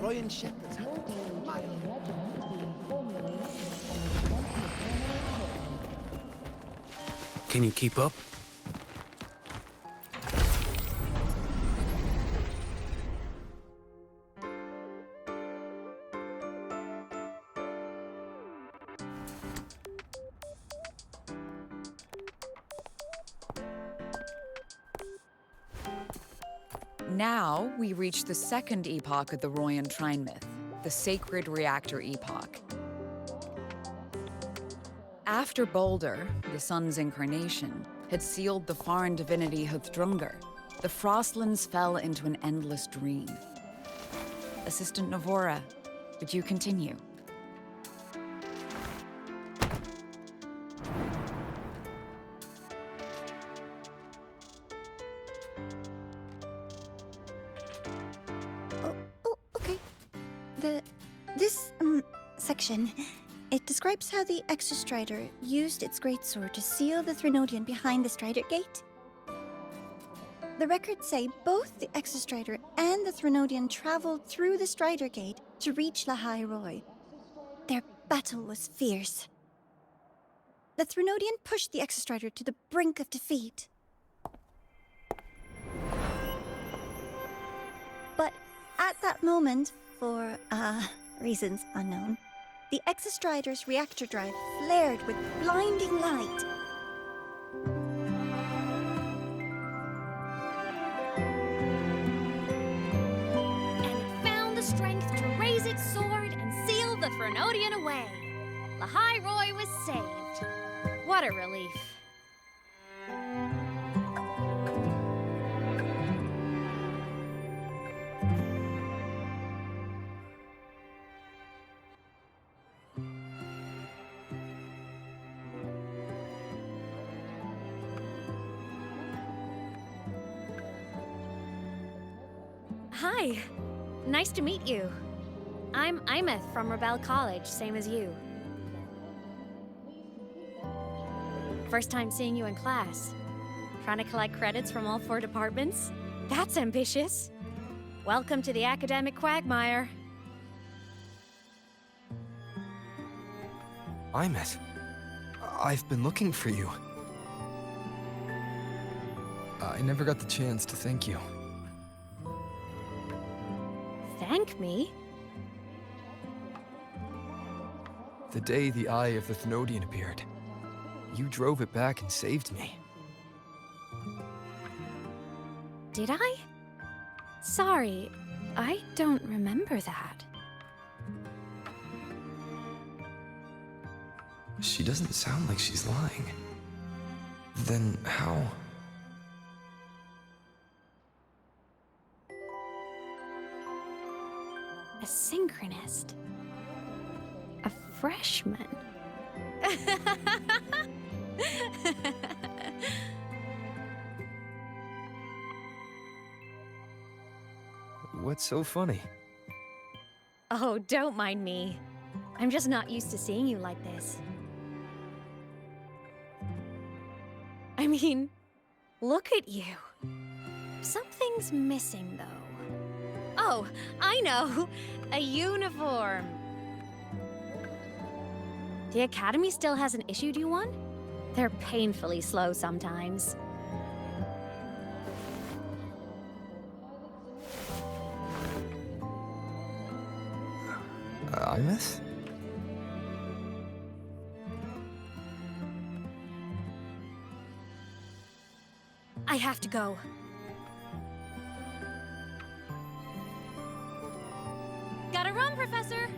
Royan shepherds have Can you keep up? Now, we reach the second epoch of the Royan Trine myth, the Sacred Reactor Epoch. After Baldur, the sun's incarnation, had sealed the foreign divinity Huthdrungur, the Frostlands fell into an endless dream. Assistant Navora, would you continue? Okay. This section, it describes how the Exostrider used its greatsword to seal the Threnodian behind the Strider Gate. The records say both the Exostrider and the Threnodian traveled through the Strider Gate to reach Lahai Roy. Their battle was fierce. The Threnodian pushed the Exostrider to the brink of defeat. But at that moment, for, reasons unknown, the Exostrider's reactor drive flared with blinding light. And it found the strength to raise its sword and seal the Threnodian away. Lahai Roy was saved. What a relief. Hi. Nice to meet you. I'm Imeth from Rebel College, same as you. First time seeing you in class. Trying to collect credits from all 4 departments? That's ambitious. Welcome to the academic quagmire. Imeth, I've been looking for you. I never got the chance to thank you. Thank me? The day the Eye of the Thenodian appeared, you drove it back and saved me. Did I? Sorry, I don't remember that. She doesn't sound like she's lying. Then how? A synchronist. A freshman. What's so funny? Oh, don't mind me. I'm just not used to seeing you like this. I mean, look at you. Something's missing, though. Oh, I know! A uniform! The Academy still hasn't issued you one? They're painfully slow sometimes. Imeth? I have to go. Gotta run, Professor!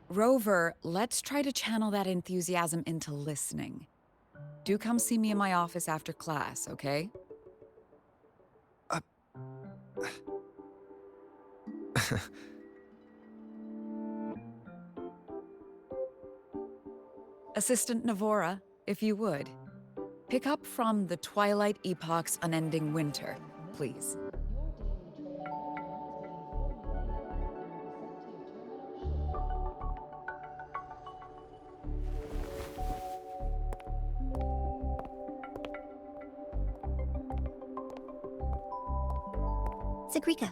Rover, let's try to channel that enthusiasm into listening. Do come see me in my office after class, okay? Assistant Navora, if you would. Pick up from the Twilight Epoch's Unending Winter, please. Sigrika,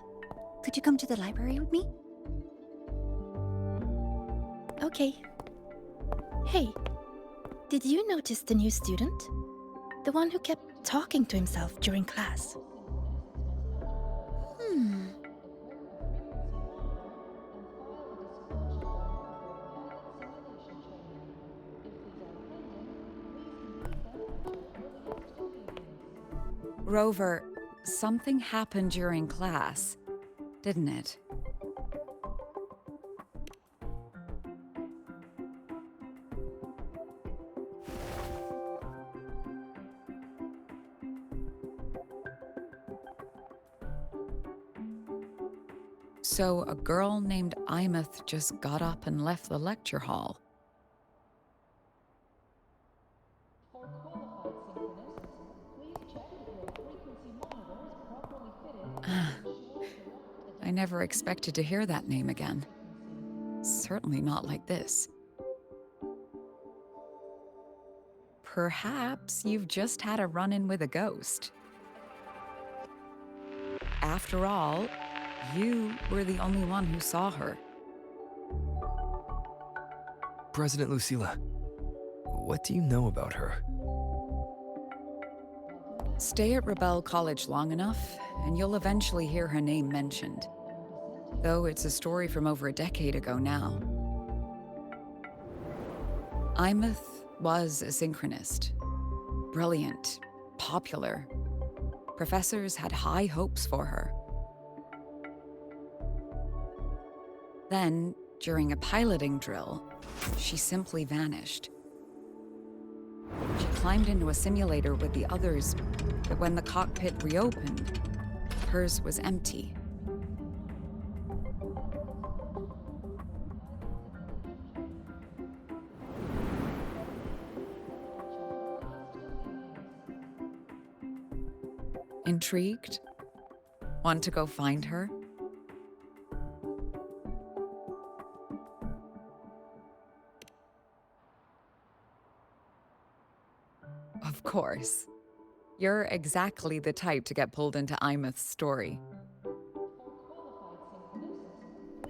could you come to the library with me? Okay. Hey, did you notice the new student? The one who kept talking to himself during class. Rover, something happened during class, didn't it? So a girl named Imeth just got up and left the lecture hall. I never expected to hear that name again. Certainly not like this. Perhaps you've just had a run-in with a ghost. After all, you were the only one who saw her. President Lucilla, what do you know about her? Stay at Rebel College long enough, and you'll eventually hear her name mentioned. Though it's a story from over a decade ago now. Imeth was a synchronist. Brilliant, popular. Professors had high hopes for her. Then, during a piloting drill, she simply vanished. She climbed into a simulator with the others, but when the cockpit reopened, hers was empty. Intrigued? Want to go find her? Of course. You're exactly the type to get pulled into Imeth's story.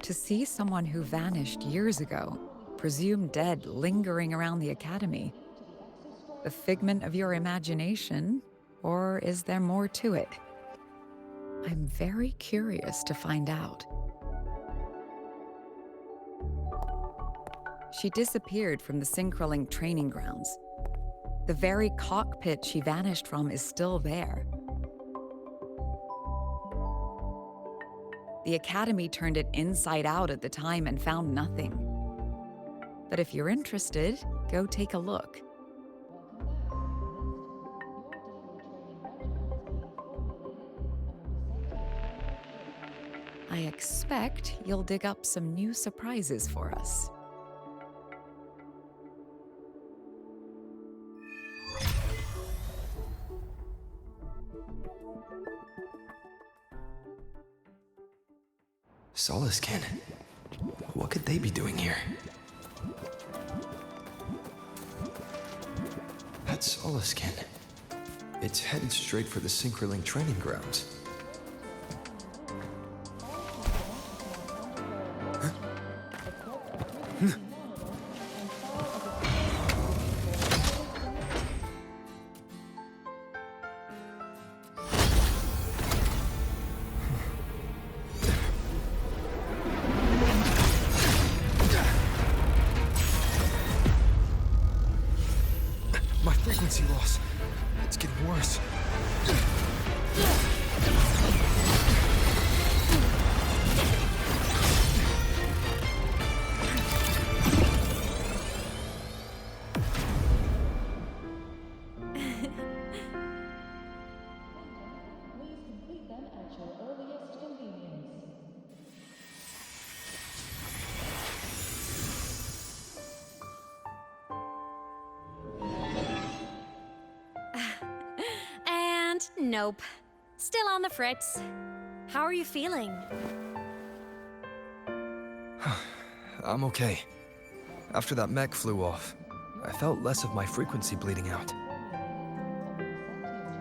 To see someone who vanished years ago, presumed dead, lingering around the academy. The figment of your imagination, or is there more to it? I'm very curious to find out. She disappeared from the Synchroling training grounds. The very cockpit she vanished from is still there. The Academy turned it inside out at the time and found nothing. But if you're interested, go take a look. I expect you'll dig up some new surprises for us. Solaskin. What could they be doing here? That's Solaskin. It's headed straight for the Synchroling training grounds. My frequency loss. It's getting worse. Nope. Still on the fritz. How are you feeling? I'm okay. After that mech flew off, I felt less of my frequency bleeding out.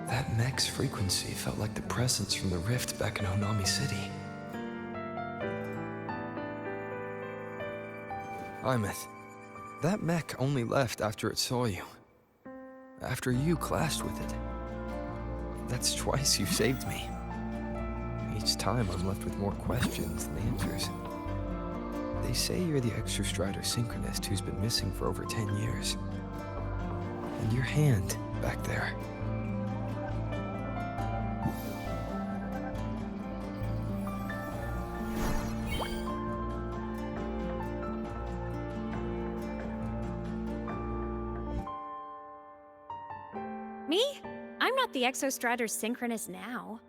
That mech's frequency felt like the presence from the rift back in Honami City. Imeth, that mech only left after it saw you. After you clashed with it. That's twice you've saved me. Each time I'm left with more questions than answers. They say you're the Exostrider synchronist who's been missing for over 10 years. And your hand back there. Me? I'm not the Exostrider's synchronist now.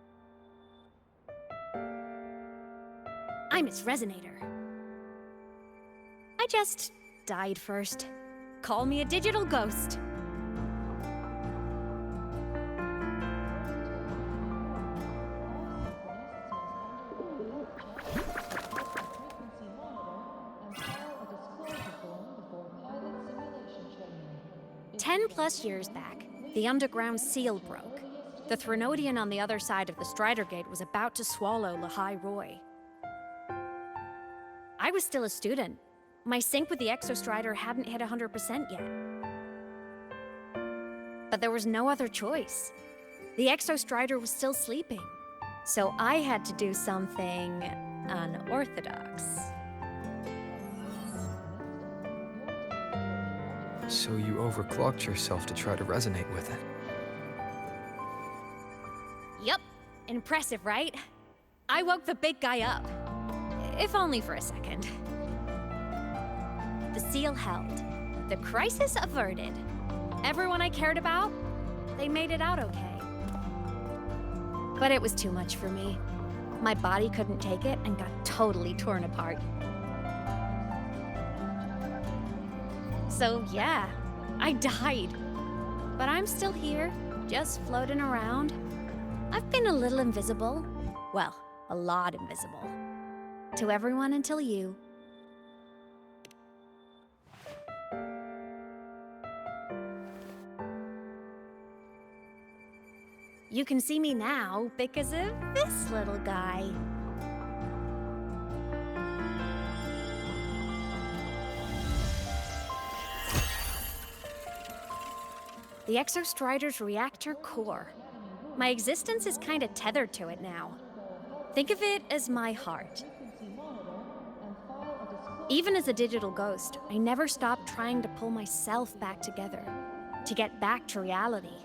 I'm its resonator. I just died first. Call me a digital ghost. +10 years back, the underground seal broke. The Threnodian on the other side of the Strider Gate was about to swallow Lahai Roy. I was still a student. My sync with the Exostrider hadn't hit 100% yet. But there was no other choice. The Exostrider was still sleeping. So I had to do something unorthodox. So you overclocked yourself to try to resonate with it. Yup. Impressive, right? I woke the big guy up. If only for a second. The seal held. The crisis averted. Everyone I cared about, they made it out okay. But it was too much for me. My body couldn't take it and got totally torn apart. So yeah, I died. But I'm still here, just floating around. I've been a little invisible. Well, a lot invisible. To everyone until you. You can see me now because of this little guy. The Exostrider's reactor core. My existence is kind of tethered to it now. Think of it as my heart. Even as a digital ghost, I never stopped trying to pull myself back together, to get back to reality.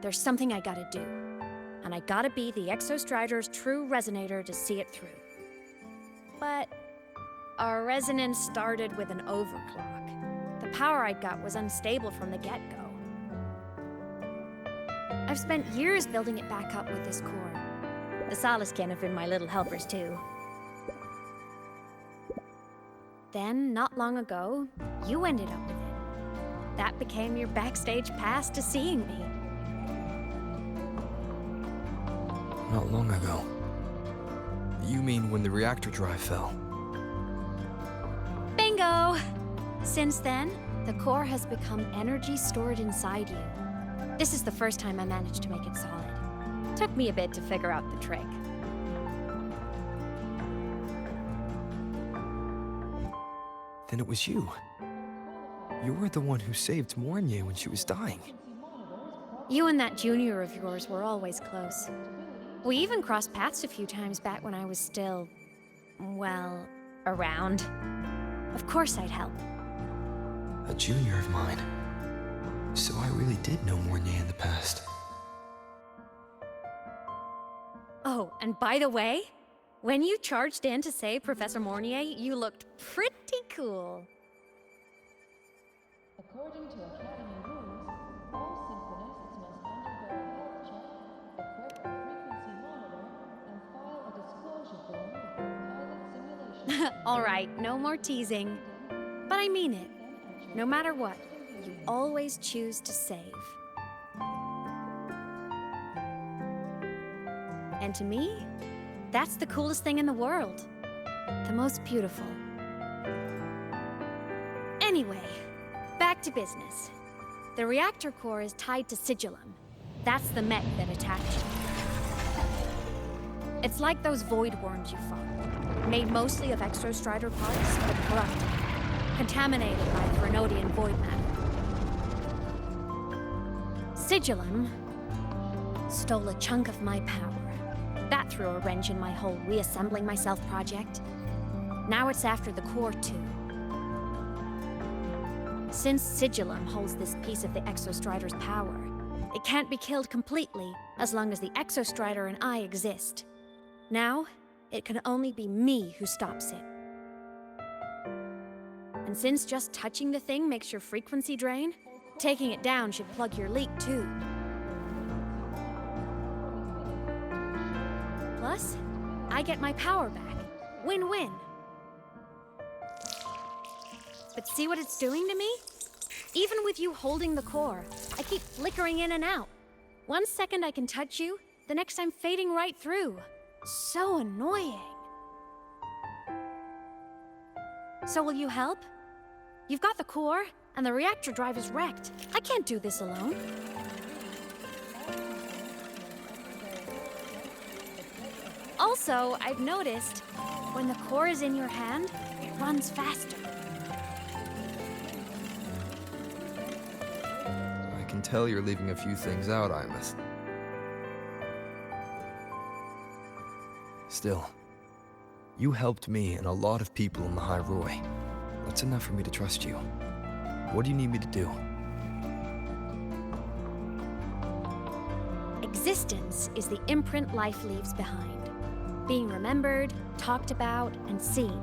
There's something I gotta do, and I gotta be the Exostrider's true resonator to see it through. But our resonance started with an overclock. The power I got was unstable from the get-go. I've spent years building it back up with this core. The Solaskin have been my little helpers too. Then, not long ago, you ended up with it. That became your backstage pass to seeing me. Not long ago. You mean when the reactor drive fell? Bingo! Since then, the core has become energy stored inside you. This is the first time I managed to make it solid. Took me a bit to figure out the trick. Then it was you. You were the one who saved Mornier when she was dying. You and that junior of yours were always close. We even crossed paths a few times back when I was still, well, around. Of course I'd help. A junior of mine. So I really did know Mornier in the past. Oh, and by the way, when you charged in to save Professor Mornier, you looked pretty cool. According to Academy rules, all synchronists must undergo a health check, equip a frequency monitor, and file a disclosure form before pilot simulation. All right, no more teasing. But I mean it. No matter what, you always choose to save. And to me, that's the coolest thing in the world. The most beautiful. Anyway, back to business. The reactor core is tied to Sigillum. That's the mech that attacked you. It's like those void worms you fought, made mostly of exostrider parts, but corrupted, contaminated by Threnodian void matter. Sigillum stole a chunk of my power. That threw a wrench in my whole reassembling myself project. Now it's after the core too. Since Sigillum holds this piece of the Exostrider's power, it can't be killed completely as long as the Exostrider and I exist. Now, it can only be me who stops it. And since just touching the thing makes your frequency drain, taking it down should plug your leak too. Plus, I get my power back. Win-win. But see what it's doing to me? Even with you holding the core, I keep flickering in and out. 1 second I can touch you, the next I'm fading right through. So annoying. So will you help? You've got the core, and the reactor drive is wrecked. I can't do this alone. Also, I've noticed, when the core is in your hand, it runs faster. I can tell you're leaving a few things out, Imus. Still, you helped me and a lot of people in the High Roy. That's enough for me to trust you. What do you need me to do? Existence is the imprint life leaves behind. Being remembered, talked about, and seen.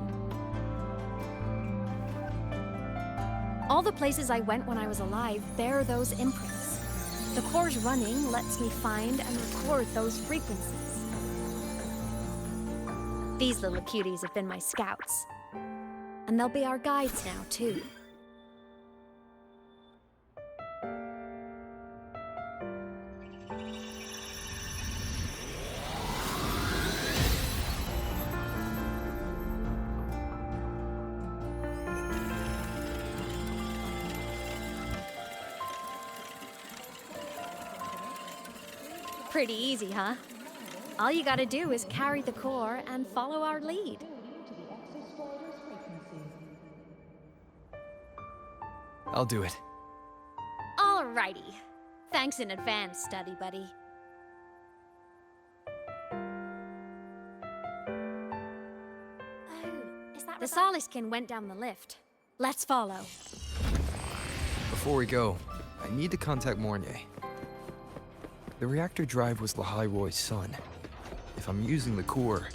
All the places I went when I was alive bear those imprints. The core's running lets me find and record those frequencies. These little cuties have been my scouts. And they'll be our guides now, too. Pretty easy, huh? All you gotta do is carry the core and follow our lead. I'll do it. Alrighty. Thanks in advance, study buddy. The Soliskin went down the lift. Let's follow. Before we go, I need to contact Mornier. The reactor drive was Lahai Roy's son. If I'm using the core,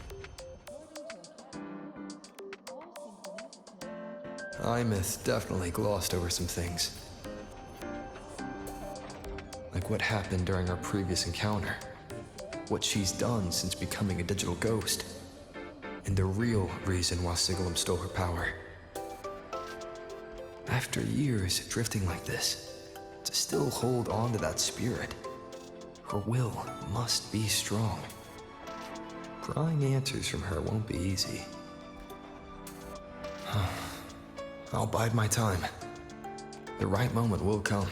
Imus definitely glossed over some things. Like what happened during our previous encounter. What she's done since becoming a digital ghost. And the real reason why Sigillum stole her power. After years drifting like this, to still hold on to that spirit, her will must be strong. Prying answers from her won't be easy. I'll bide my time. The right moment will come.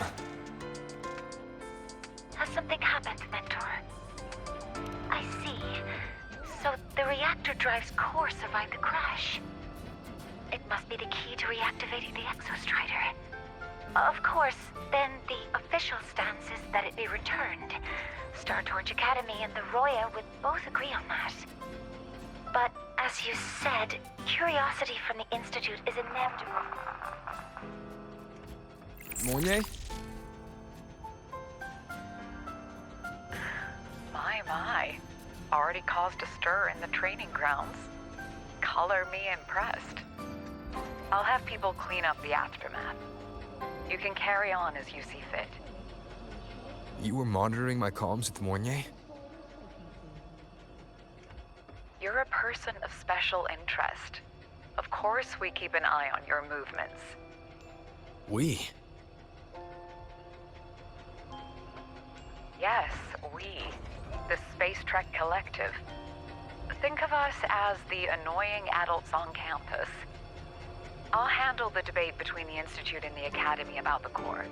Has something happened, Mentor? I see. So the reactor drive's core survived the crash. It must be the key to reactivating the Exostrider. Of course, then the official stance is that it be returned. Startorch Academy and the Roya would both agree on that. But as you said, curiosity from the Institute is inevitable. Mornier? My. Already caused a stir in the training grounds. Color me impressed. I'll have people clean up the aftermath. You can carry on as you see fit. You were monitoring my comms with Mornier? You're a person of special interest. Of course we keep an eye on your movements. We? Yes, we. The Space Trek Collective. Think of us as the annoying adults on campus. I'll handle the debate between the Institute and the Academy about the core.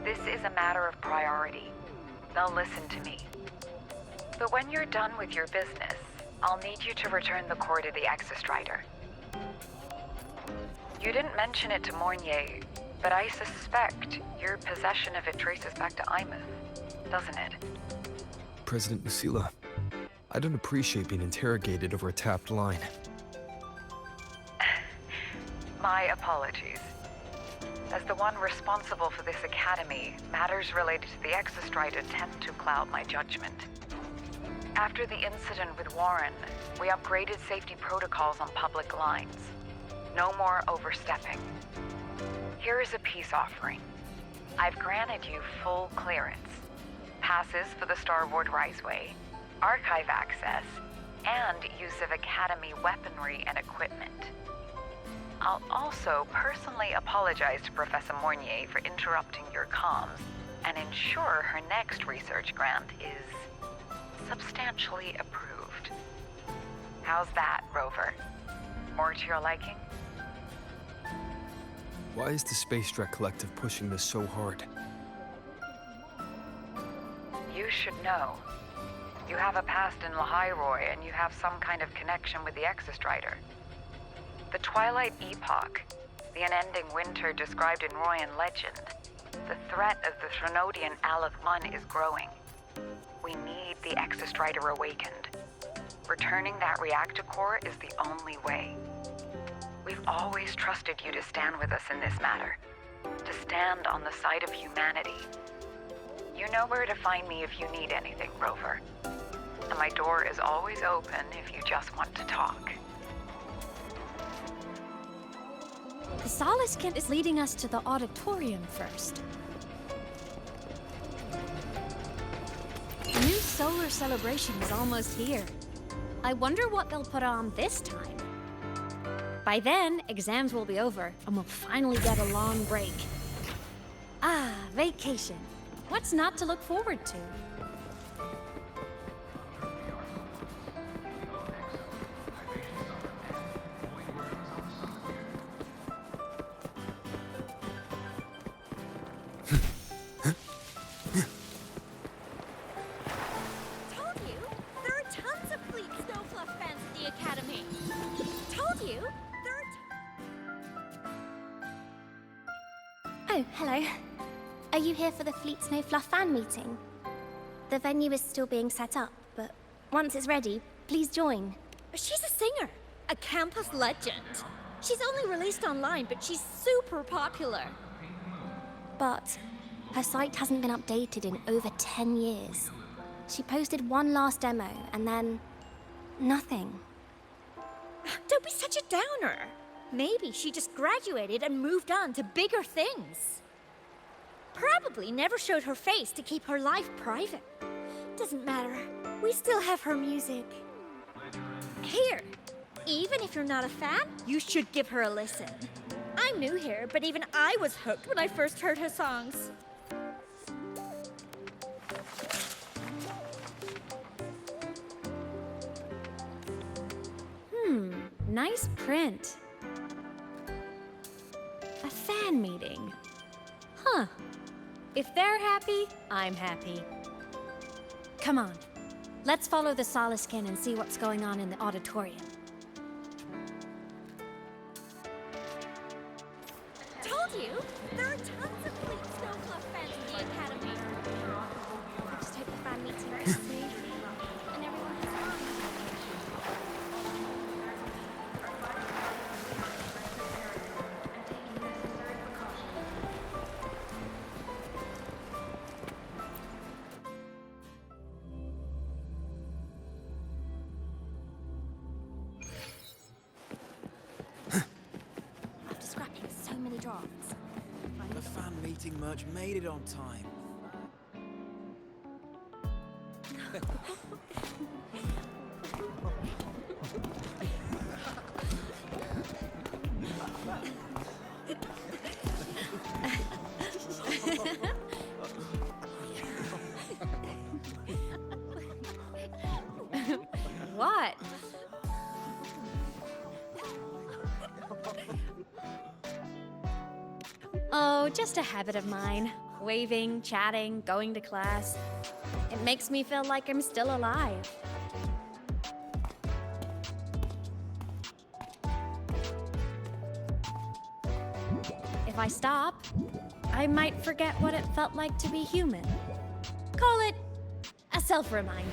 This is a matter of priority. They'll listen to me. But when you're done with your business, I'll need you to return the core to the Exostrider. You didn't mention it to Mornier, but I suspect your possession of it traces back to Imouth, doesn't it? President Lucilla, I don't appreciate being interrogated over a tapped line. My apologies. As the one responsible for this academy, matters related to the Exostrider tend to cloud my judgment. After the incident with Warren, we upgraded safety protocols on public lines. No more overstepping. Here is a peace offering. I've granted you full clearance. Passes for the Starboard Riseway, archive access, and use of Academy weaponry and equipment. I'll also personally apologize to Professor Mornier for interrupting your comms and ensure her next research grant is substantially approved. How's that, Rover? More to your liking? Why is the Space Trek Collective pushing this so hard? You should know. You have a past in Lahairoi, and you have some kind of connection with the Exostrider. The Twilight Epoch, the unending winter described in Royan legend, the threat of the Threnodian Aleph 1 is growing. We need the Exostrider awakened. Returning that reactor core is the only way. We've always trusted you to stand with us in this matter, to stand on the side of humanity. You know where to find me if you need anything, Rover. And my door is always open if you just want to talk. The Solace Kit is leading us to the auditorium first. The new solar celebration is almost here. I wonder what they'll put on this time. By then, exams will be over, and we'll finally get a long break. Ah, vacation. What's not to look forward to? Told you! There are tons of fleet snowfluff fans at the Academy! Told you! There are Oh, hello. Are you here for the Fleet Snow Fluff fan meeting? The venue is still being set up, but once it's ready, please join. She's a singer! A campus legend! She's only released online, but she's super popular! But her site hasn't been updated in over 10 years. She posted one last demo, and then nothing. Don't be such a downer! Maybe she just graduated and moved on to bigger things. Probably never showed her face to keep her life private. Doesn't matter. We still have her music. Here, even if you're not a fan, you should give her a listen. I'm new here, but even I was hooked when I first heard her songs. Nice print. A fan meeting. Huh. If they're happy, I'm happy. Come on. Let's follow the Solace Skin and see what's going on in the auditorium. Told you! There are tons of fleet snowfluff fans at the Academy. I just hope the fan meeting goes smoothly, and everyone has fun. After scrapping so many drafts, The fan meeting merch made it on time. What? Oh, just a habit of mine. Waving, chatting, going to class. It makes me feel like I'm still alive. If I stop, I might forget what it felt like to be human. Call it a self-reminder.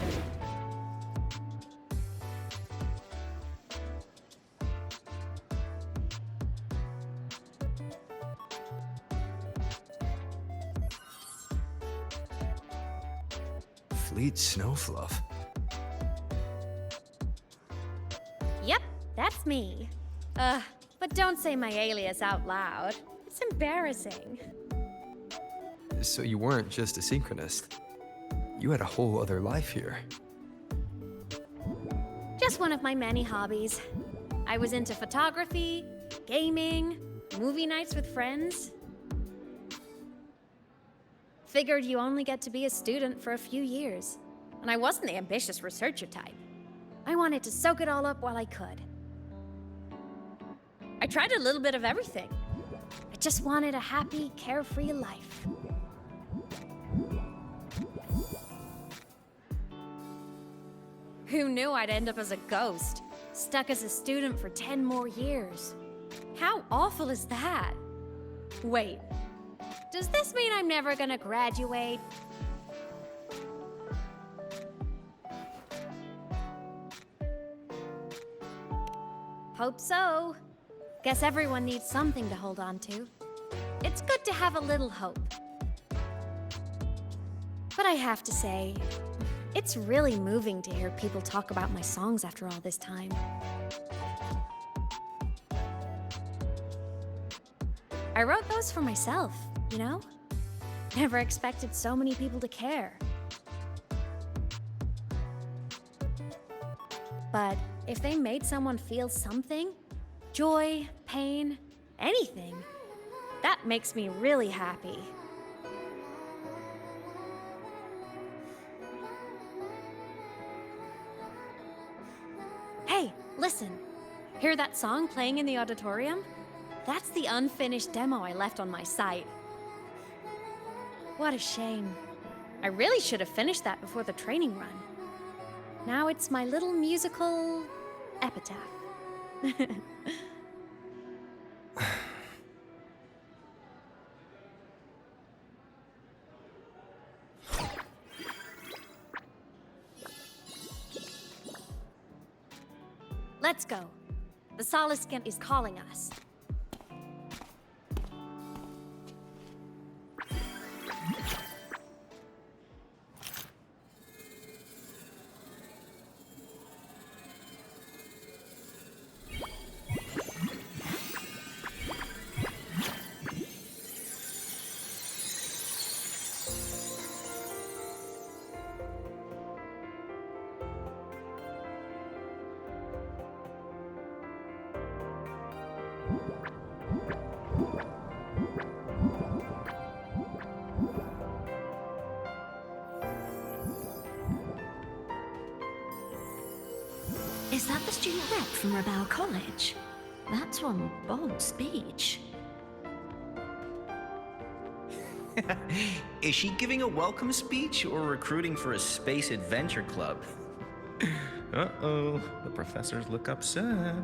Fleet Snowfluff. Yep, that's me. But don't say my alias out loud. It's embarrassing. So you weren't just a synchronist. You had a whole other life here. Just one of my many hobbies. I was into photography, gaming, movie nights with friends. Figured you only get to be a student for a few years. And I wasn't the ambitious researcher type. I wanted to soak it all up while I could. I tried a little bit of everything. I just wanted a happy, carefree life. Who knew I'd end up as a ghost, stuck as a student for 10 more years? How awful is that? Wait, does this mean I'm never gonna graduate? Hope so. Guess everyone needs something to hold on to. It's good to have a little hope. But I have to say, it's really moving to hear people talk about my songs after all this time. I wrote those for myself, you know? Never expected so many people to care. But if they made someone feel something, joy, pain, anything, that makes me really happy. Hey, listen. Hear that song playing in the auditorium? That's the unfinished demo I left on my site. What a shame. I really should have finished that before the training run. Now it's my little musical epitaph. Let's go. The Soliscan is calling us. Is that the student rep from Rebel College? That's one bold speech. Is she giving a welcome speech or recruiting for a space adventure club? Uh-oh, the professors look upset.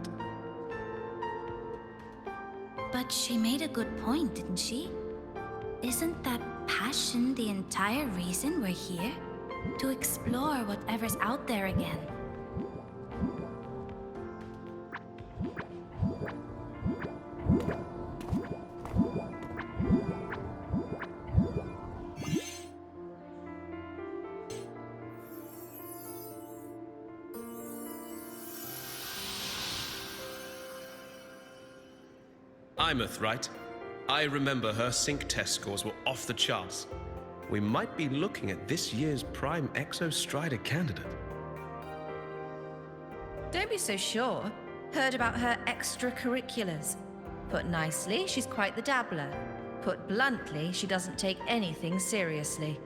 But she made a good point, didn't she? Isn't that passion the entire reason we're here? To explore whatever's out there again. Imeth, right? I remember her sync test scores were off the charts. We might be looking at this year's prime Exo Strider candidate. Don't be so sure. Heard about her extracurriculars. Put nicely, she's quite the dabbler. Put bluntly, she doesn't take anything seriously.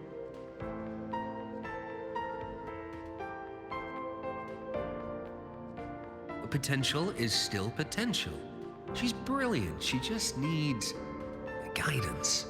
Potential is still potential. She's brilliant. She just needs guidance.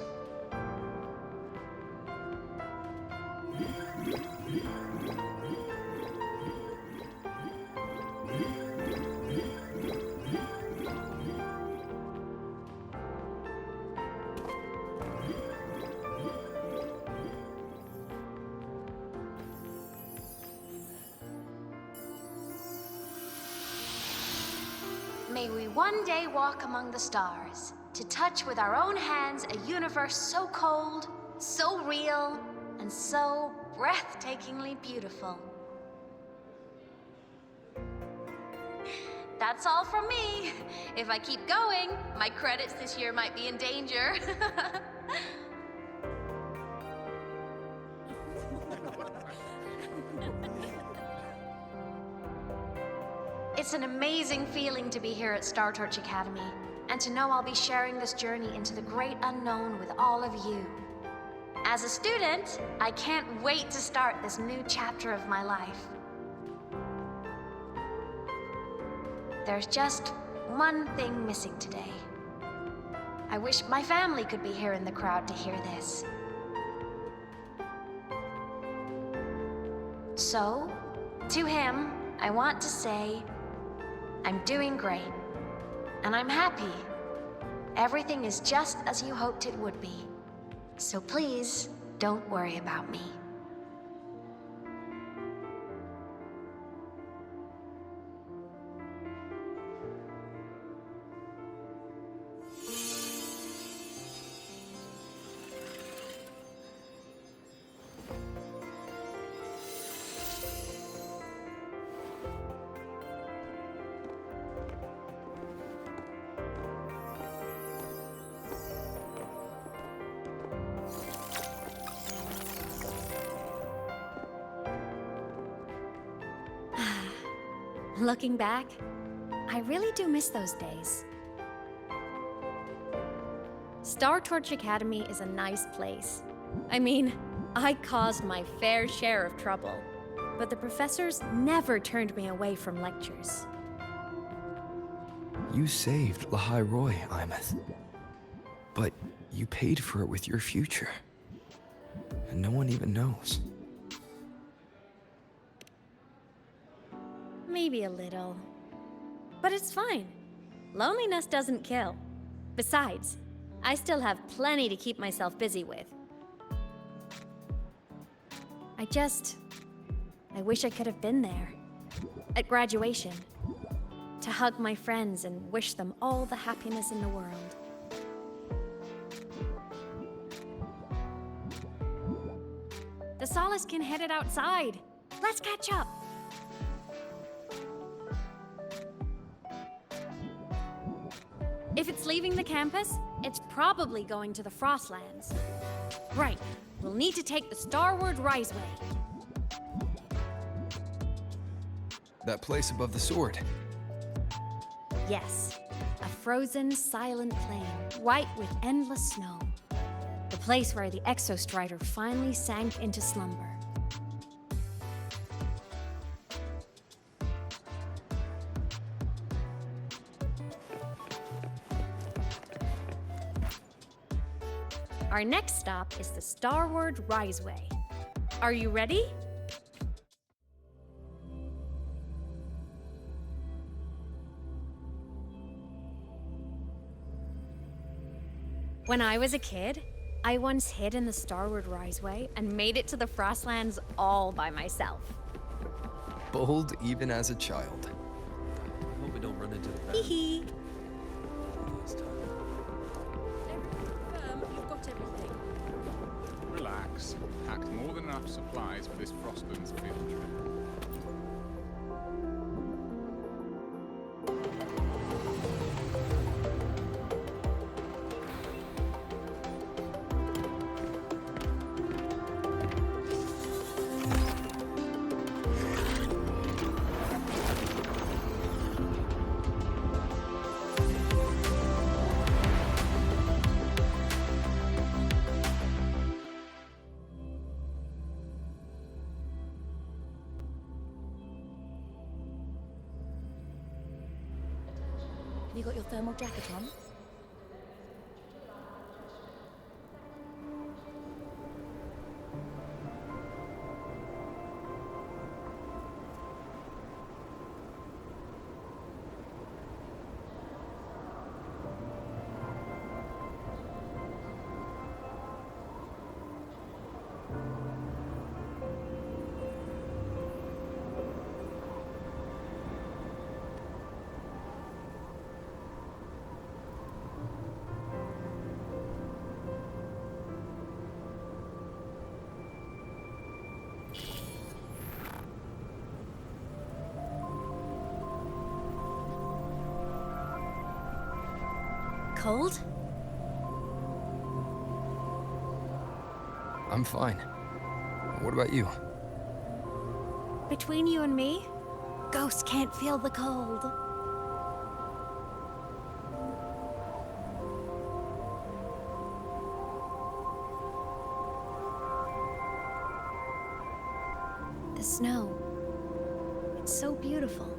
May we one day walk among the stars, to touch with our own hands a universe so cold, so real, and so breathtakingly beautiful. That's all from me. If I keep going, my credits this year might be in danger. It's an amazing feeling to be here at Star Torch Academy, and to know I'll be sharing this journey into the great unknown with all of you. As a student, I can't wait to start this new chapter of my life. There's just one thing missing today. I wish my family could be here in the crowd to hear this. So, to him, I want to say, I'm doing great, and I'm happy. Everything is just as you hoped it would be. So please, don't worry about me. Looking back, I really do miss those days. Star Torch Academy is a nice place. I mean, I caused my fair share of trouble, but the professors never turned me away from lectures. You saved Lahai Roy, Imeth. But you paid for it with your future. And no one even knows. Maybe a little. But it's fine. Loneliness doesn't kill. Besides, I still have plenty to keep myself busy with. I wish I could have been there. At graduation. To hug my friends and wish them all the happiness in the world. The Solace can headed outside. Let's catch up. If it's leaving the campus, it's probably going to the Frostlands. Right, we'll need to take the Starward Riseway. That place above the sword. Yes, a frozen, silent plain, white with endless snow. The place where the Exostrider finally sank into slumber. Our next stop is the Starward Riseway. Are you ready? When I was a kid, I once hid in the Starward Riseway and made it to the Frostlands all by myself. Bold even as a child. I hope we don't run into the van. Hee hee. You've got everything. Relax. Packed more than enough supplies for this Frostlands field trip. Have you got your thermal jacket on? cold? I'm fine. What about you? Between you and me, ghosts can't feel the cold. The snow. It's so beautiful.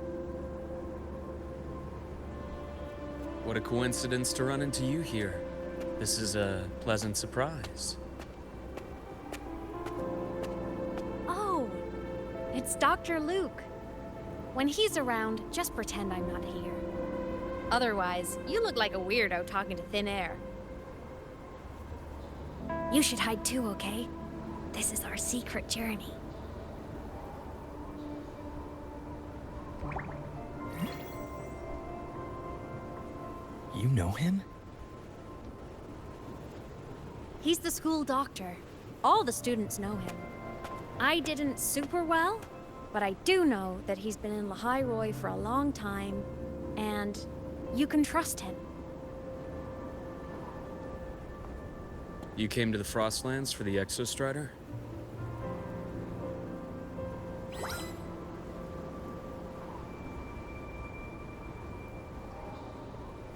What a coincidence to run into you here. This is a pleasant surprise. Oh, it's Dr. Luke. When he's around, just pretend I'm not here. Otherwise, you look like a weirdo talking to thin air. You should hide too, okay? This is our secret journey. You know him? He's the school doctor. All the students know him. I didn't super well, but I do know that he's been in Lehigh Roy for a long time, and you can trust him. You came to the Frostlands for the Exostrider?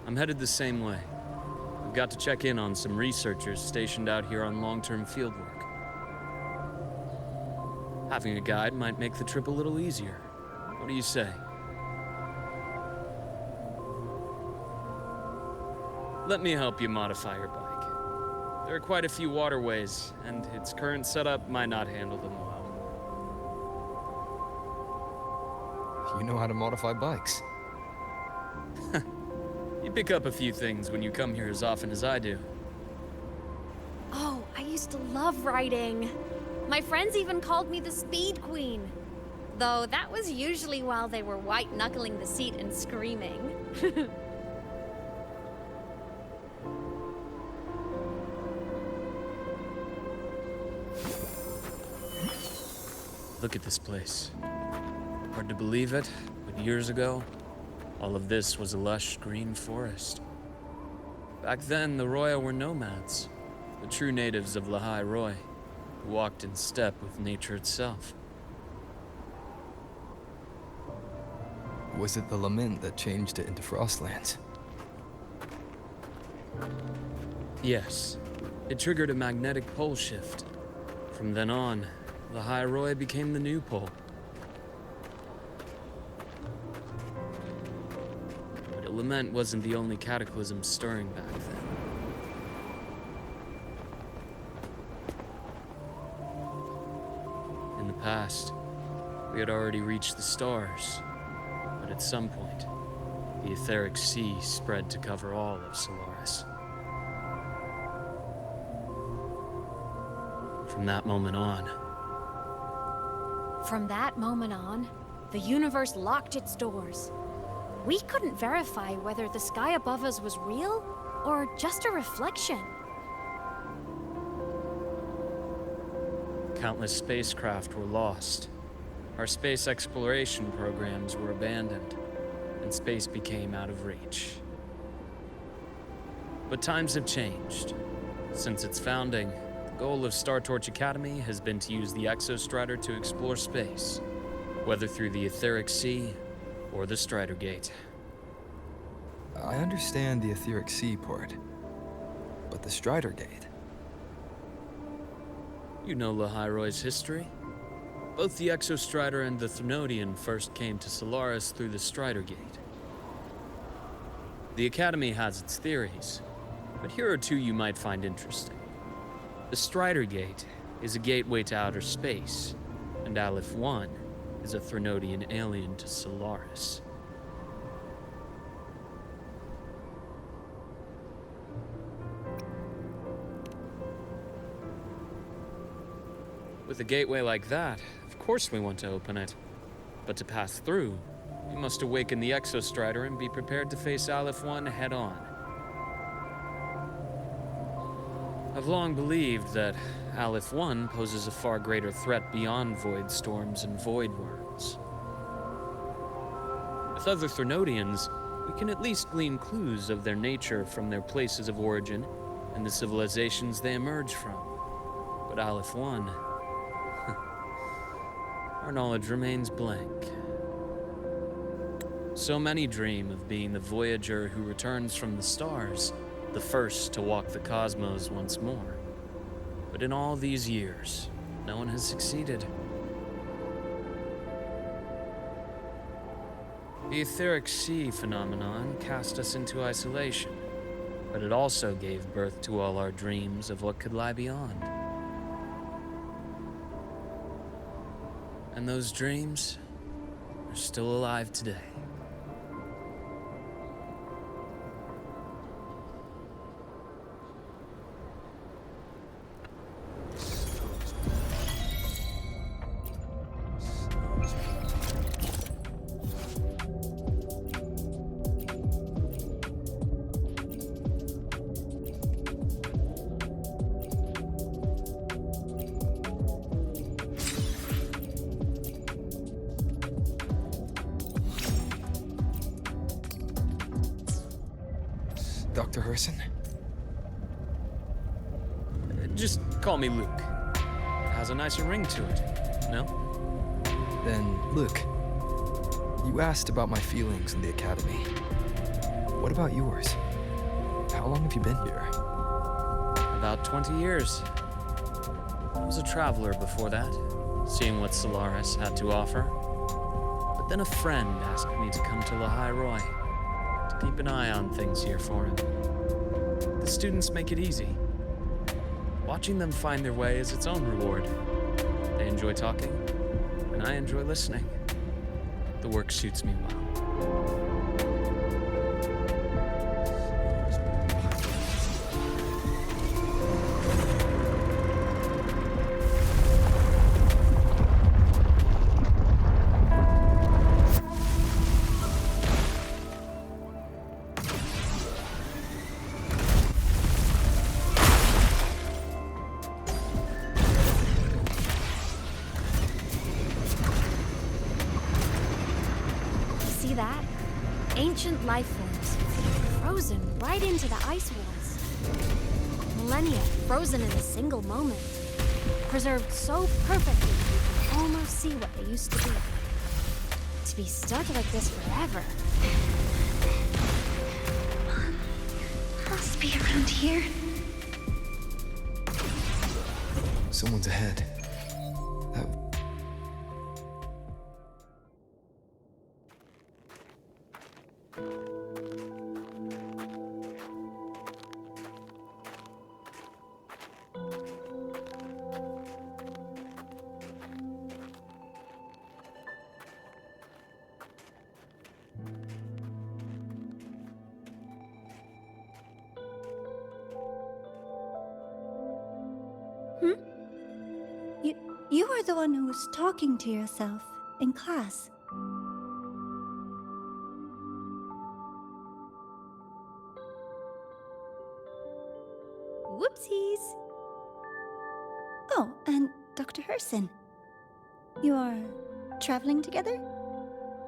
I'm headed the same way. I've got to check in on some researchers stationed out here on long-term fieldwork. Having a guide might make the trip a little easier. What do you say? Let me help you modify your bike. There are quite a few waterways, and its current setup might not handle them well. You know how to modify bikes. You pick up a few things when you come here as often as I do. Oh, I used to love riding. My friends even called me the Speed Queen. Though that was usually while they were white-knuckling the seat and screaming. Look at this place. Hard to believe it, but years ago, all of this was a lush green forest. Back then, the Roya were nomads, the true natives of Lehigh Roy, who walked in step with nature itself. Was it the lament that changed it into Frostlands? Yes, it triggered a magnetic pole shift. From then on, Lehigh Roy became the new pole. But a lament wasn't the only cataclysm stirring back then. In the past, we had already reached the stars, but at some point, the etheric sea spread to cover all of Solaris. From that moment on, the universe locked its doors. We couldn't verify whether the sky above us was real or just a reflection. countless spacecraft were lost. Our space exploration programs were abandoned, and space became out of reach. But times have changed. Since its founding, the goal of Star Torch Academy has been to use the Exostrider to explore space, whether through the Etheric Sea or the Strider Gate. I understand the Etheric Sea part, but the Strider Gate? You know Lahairoy's history? Both the Exostrider and the Thrunodian first came to Solaris through the Strider Gate. The Academy has its theories, but here are two you might find interesting. The Strider Gate is a gateway to outer space, and Aleph 1 is a Thrunodian alien to Solaris. With a gateway like that, of course we want to open it. But to pass through, we must awaken the Exostrider and be prepared to face Aleph 1 head-on. I've long believed that Aleph 1 poses a far greater threat beyond void storms and void worlds. With other Thrunodians, we can at least glean clues of their nature from their places of origin and the civilizations they emerge from. But Aleph 1, our knowledge remains blank. So many dream of being the voyager who returns from the stars, the first to walk the cosmos once more. But in all these years, no one has succeeded. The etheric sea phenomenon cast us into isolation, but it also gave birth to all our dreams of what could lie beyond. And those dreams are still alive today. Dr. Herson? Just call me Luke. It has a nicer ring to it, no? Then, Luke, you asked about my feelings in the academy. What about yours? How long have you been here? About 20 years. I was a traveler before that, seeing what Solaris had to offer. But then a friend asked me to come to Lahai Roy, to keep an eye on things here for him. The students make it easy. Watching them find their way is its own reward. They enjoy talking, and I enjoy listening. The work suits me well. See that? Ancient life forms, frozen right into the ice walls. Millennia frozen in a single moment. Preserved so perfectly you can almost see what they used to be. To be stuck like this forever. Must be around here. Someone's ahead. That... You are the one who was talking to yourself in class. Whoopsies! Oh, and Dr. Herson. You are traveling together?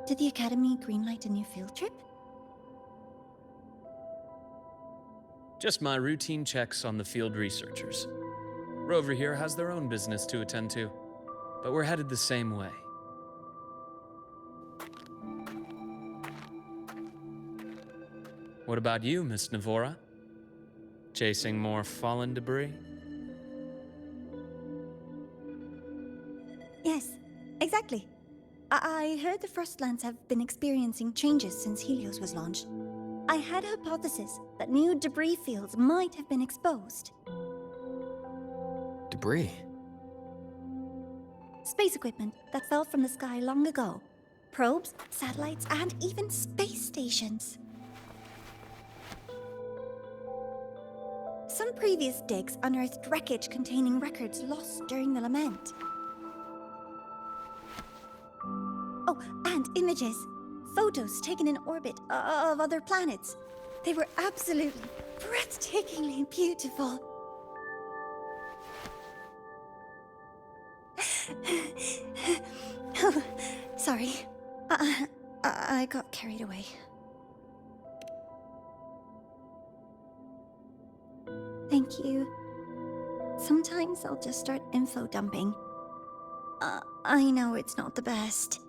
Did the Academy greenlight a new field trip? Just my routine checks on the field researchers. Rover here has their own business to attend to, but we're headed the same way. What about you, Miss Navora? Chasing more fallen debris? Yes, exactly. I heard the Frostlands have been experiencing changes since Helios was launched. I had a hypothesis that new debris fields might have been exposed. Debris? Space equipment that fell from the sky long ago. Probes, satellites, and even space stations. Some previous digs unearthed wreckage containing records lost during the lament. Oh, and images. Photos taken in orbit of other planets. They were absolutely breathtakingly beautiful. Sorry. I got carried away. Thank you. Sometimes I'll just start info dumping. I know it's not the best.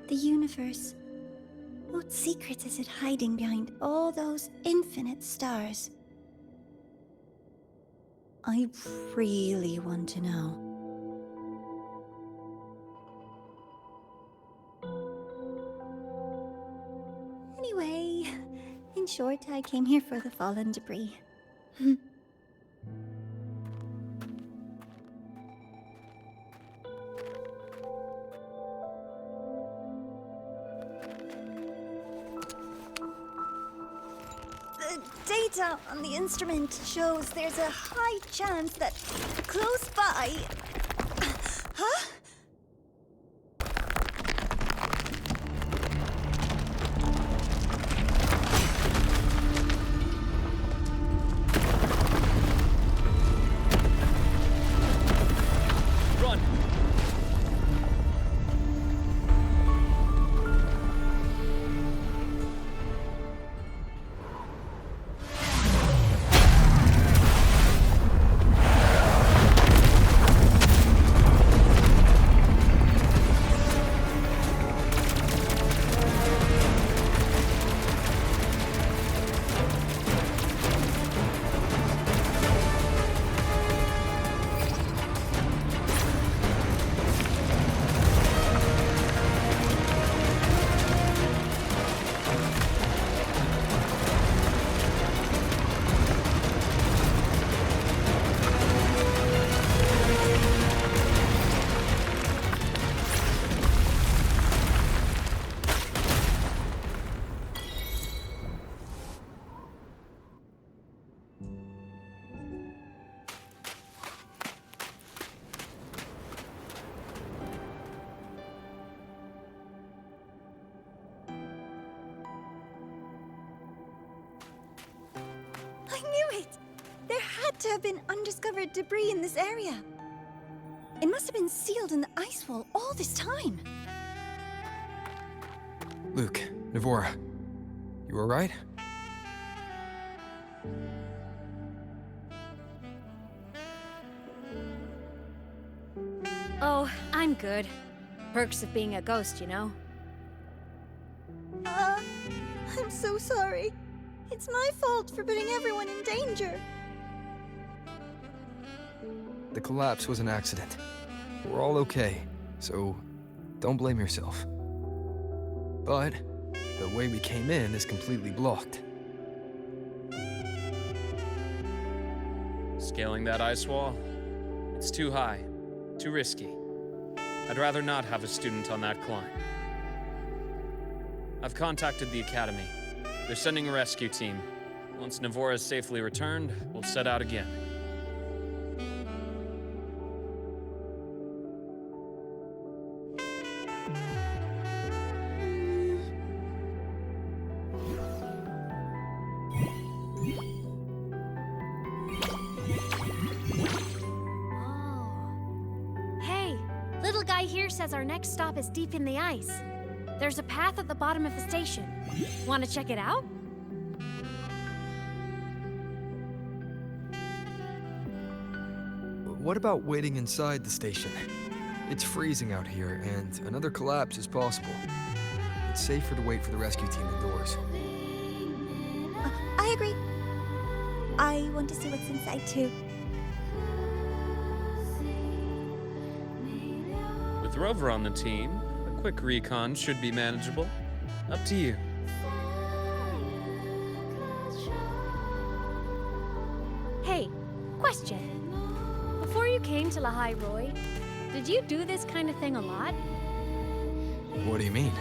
The universe. What secrets is it hiding behind all those infinite stars? I really want to know. Anyway, in short, I came here for the fallen debris. The data on the instrument shows there's a high chance that close by... Huh? Run! I knew it! There had to have been undiscovered debris in this area. It must have been sealed in the ice wall all this time. Luke, Navora, you alright? Oh, I'm good. Perks of being a ghost, you know? I'm so sorry. It's my fault for putting everyone in danger. The collapse was an accident. We're all okay, so don't blame yourself. But the way we came in is completely blocked. Scaling that ice wall? It's too high, too risky. I'd rather not have a student on that climb. I've contacted the Academy. They're sending a rescue team. Once Navora is safely returned, we'll set out again. Hey, little guy here says our next stop is deep in the ice. There's a path at the bottom of the station. Want to check it out? What about waiting inside the station? It's freezing out here, and another collapse is possible. It's safer to wait for the rescue team indoors. I agree. I want to see what's inside too. With Rover on the team, a quick recon should be manageable. Up to you. Hey, question. Before you came to Lahai Roy, did you do this kind of thing a lot? What do you mean?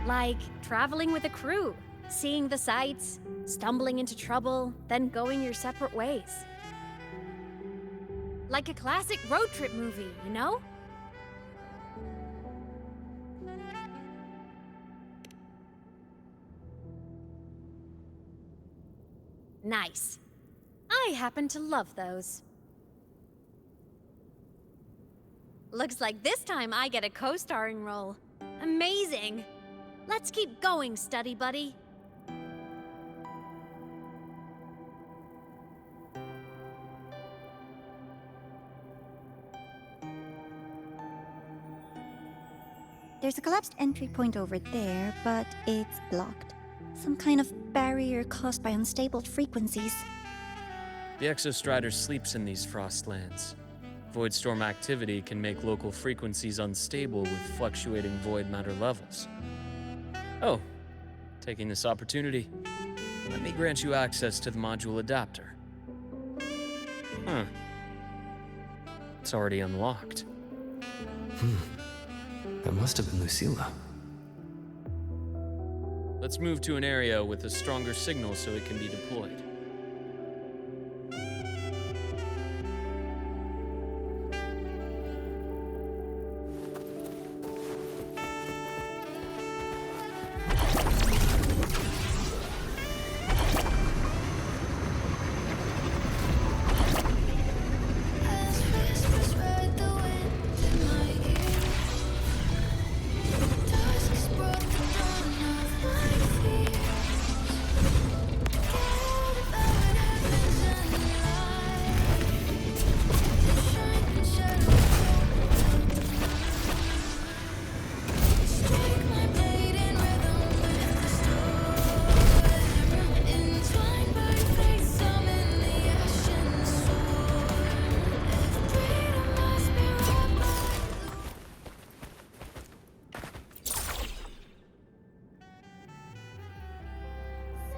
Like traveling with a crew, seeing the sights, stumbling into trouble, then going your separate ways. Like a classic road trip movie, you know? Nice. I happen to love those. Looks like this time I get a co-starring role. Amazing! Let's keep going, study buddy. There's a collapsed entry point over there, but it's blocked. Some kind of barrier caused by unstable frequencies. The Exostrider sleeps in these frostlands. Void storm activity can make local frequencies unstable with fluctuating void matter levels. Oh, taking this opportunity, let me grant you access to the module adapter. Huh. It's already unlocked. That must have been Lucilla. Let's move to an area with a stronger signal so it can be deployed.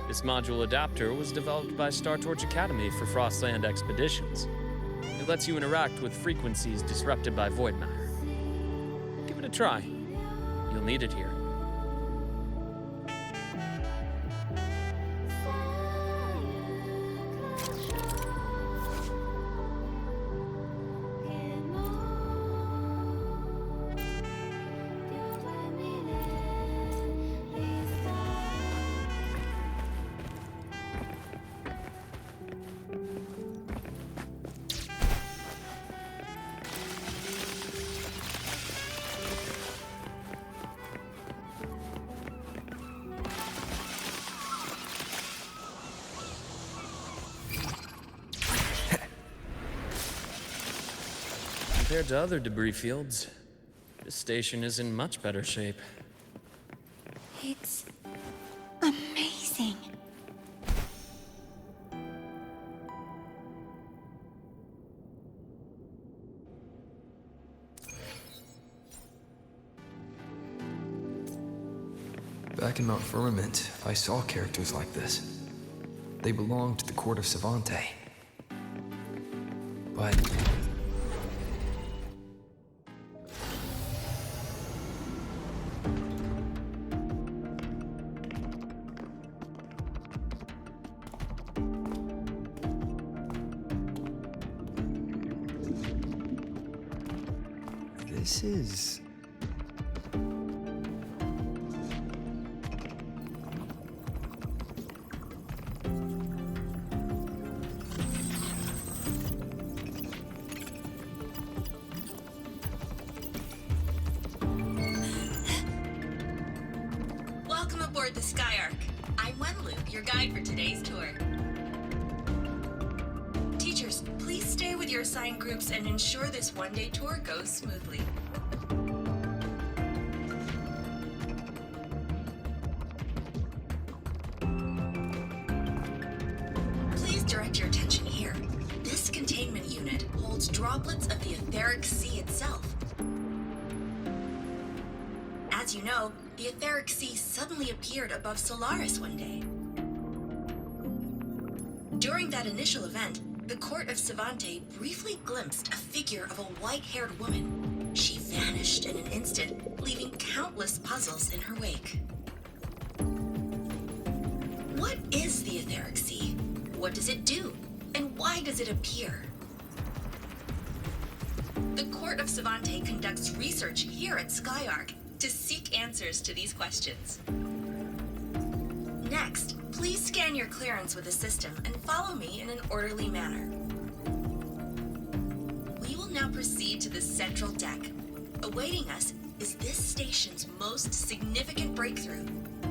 This module adapter was developed by Startorch Academy for Frostland expeditions. It lets you interact with frequencies disrupted by void matter. Give it a try. You'll need it here. Compared to other debris fields, this station is in much better shape. It's amazing. Back in Mount Firmament, I saw characters like this. They belonged to the court of Savante. But this is... Welcome aboard the Skyark. I'm Wenlu, your guide for today's tour. Teachers, please stay with your assigned groups and ensure this one-day tour goes smoothly. Please direct your attention here. This containment unit holds droplets of the etheric sea itself. As you know, the etheric sea suddenly appeared above Solaris one day. During that initial event, the court of Savante briefly glimpsed a figure of a white-haired woman. She vanished in an instant, leaving countless puzzles in her wake. What is the etheric sea? What does it do? And why does it appear? The court of Savante conducts research here at Skyark to seek answers to these questions. Next, please scan your clearance with the system and follow me in an orderly manner. We will now proceed to the central deck. Awaiting us is this station's most significant breakthrough,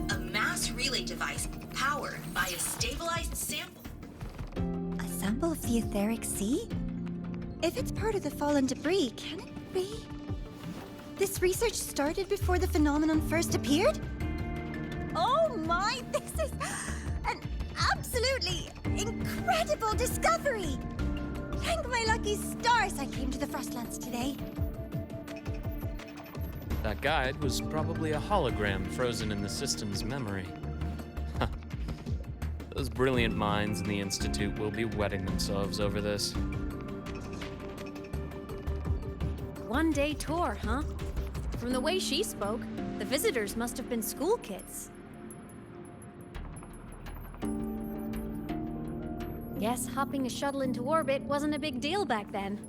a mass relay device powered by a stabilized sample. A sample of the etheric sea? If it's part of the fallen debris, can it be? This research started before the phenomenon first appeared? Oh my, this is an absolutely incredible discovery! Thank my lucky stars I came to the Frostlands today. That guide was probably a hologram frozen in the system's memory. Those brilliant minds in the Institute will be wetting themselves over this. One-day tour, huh? From the way she spoke, the visitors must have been school kids. Guess hopping a shuttle into orbit wasn't a big deal back then.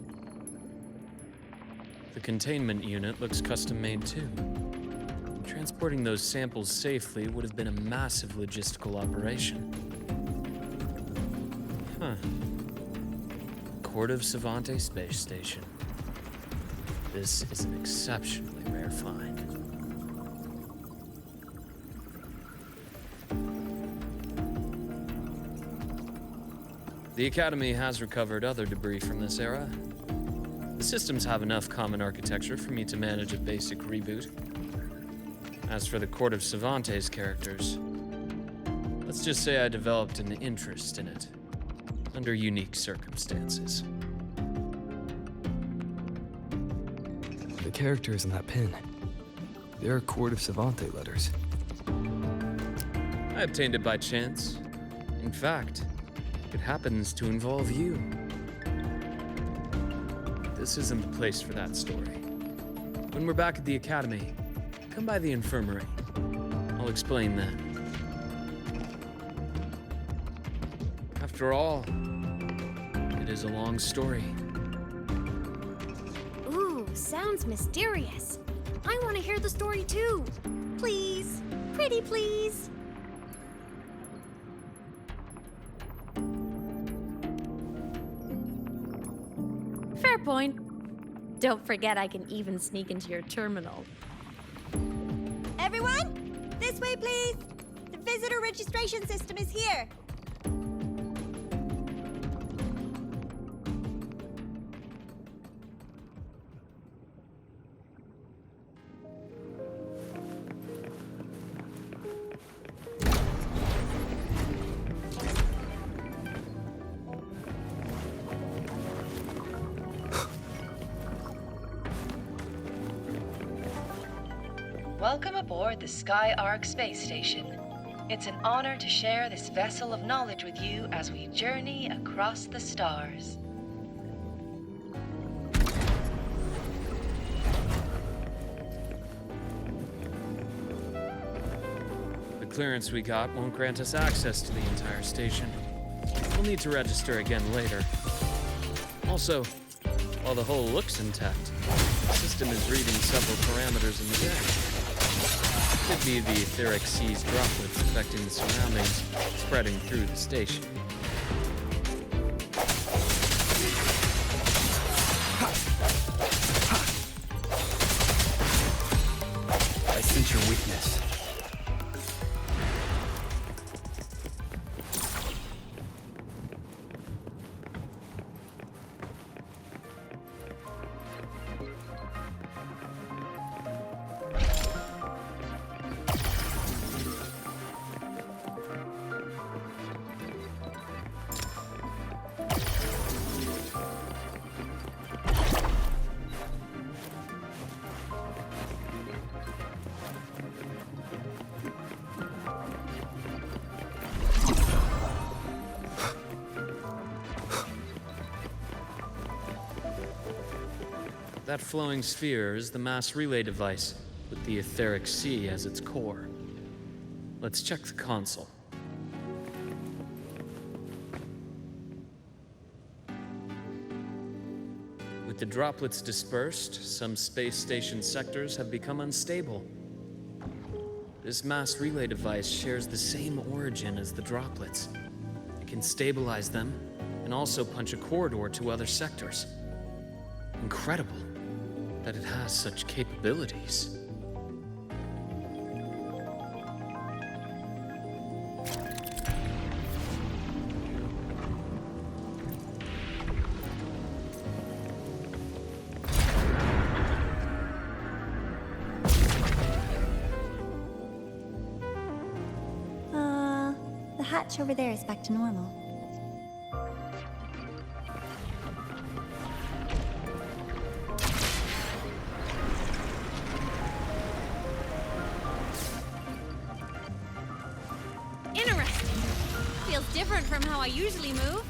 The containment unit looks custom-made too. Transporting those samples safely would have been a massive logistical operation. Huh. Court of Savante Space Station. This is an exceptionally rare find. The Academy has recovered other debris from this era. The systems have enough common architecture for me to manage a basic reboot. As for the Court of Savante's characters, let's just say I developed an interest in it, under unique circumstances. The characters in that pin, they're Court of Savante letters. I obtained it by chance. In fact, it happens to involve you. This isn't the place for that story. When we're back at the Academy, come by the infirmary. I'll explain then. After all, it is a long story. Ooh, sounds mysterious. I want to hear the story too. Please, pretty please. Fair point. Don't forget I can even sneak into your terminal. Everyone, this way please. The visitor registration system is here. Welcome aboard the Sky Arc space station. It's an honor to share this vessel of knowledge with you as we journey across the stars. The clearance we got won't grant us access to the entire station. We'll need to register again later. Also, while the hull looks intact, the system is reading several parameters in the deck. Could be the etheric sea's droplets affecting the surroundings, spreading through the station. I sense your weakness. That flowing sphere is the mass relay device, with the etheric sea as its core. Let's check the console. With the droplets dispersed, some space station sectors have become unstable. This mass relay device shares the same origin as the droplets. It can stabilize them and also punch a corridor to other sectors. Incredible. that it has such capabilities. The hatch over there is back to normal. Interesting. Feels different from how I usually move.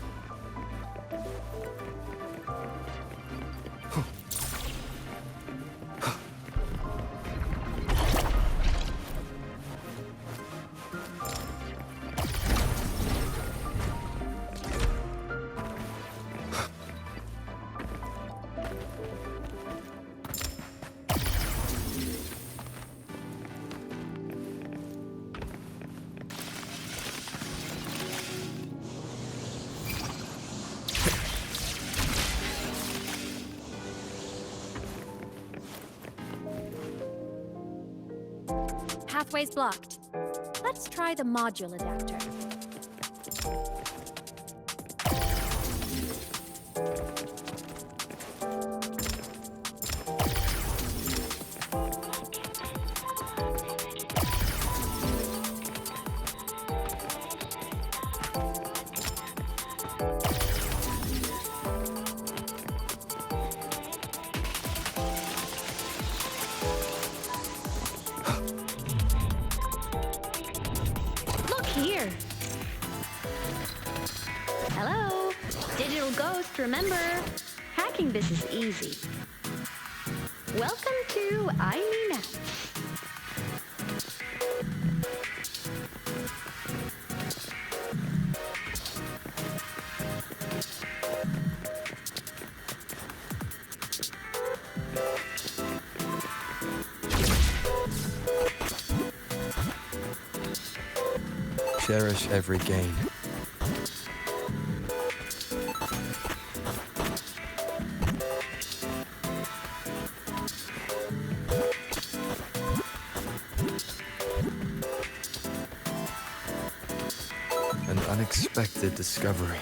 Pathway's blocked. Let's try the module adapter. Here. Hello. Digital Ghost, remember, hacking this is easy. Welcome to iMeMap. Cherish every gain. An unexpected discovery.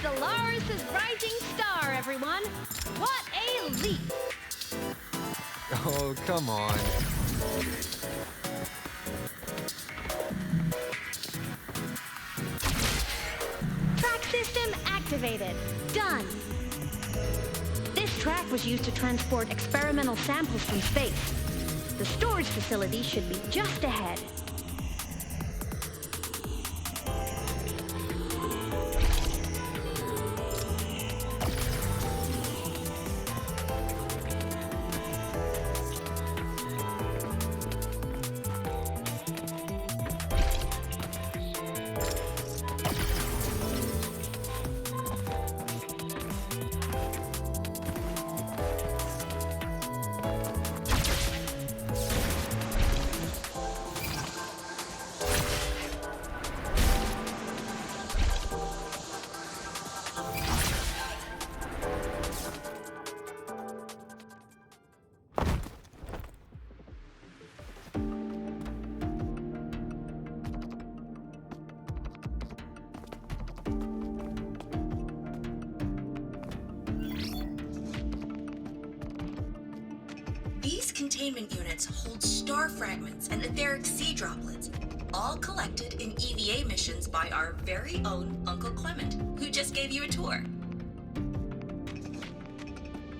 Solaris' rising star, everyone! What a leap! Oh, come on. Track system activated. Done. This track was used to transport experimental samples from space. The storage facility should be just ahead. These containment units hold star fragments and etheric sea droplets, all collected in EVA missions by our very own Uncle Clement, who just gave you a tour.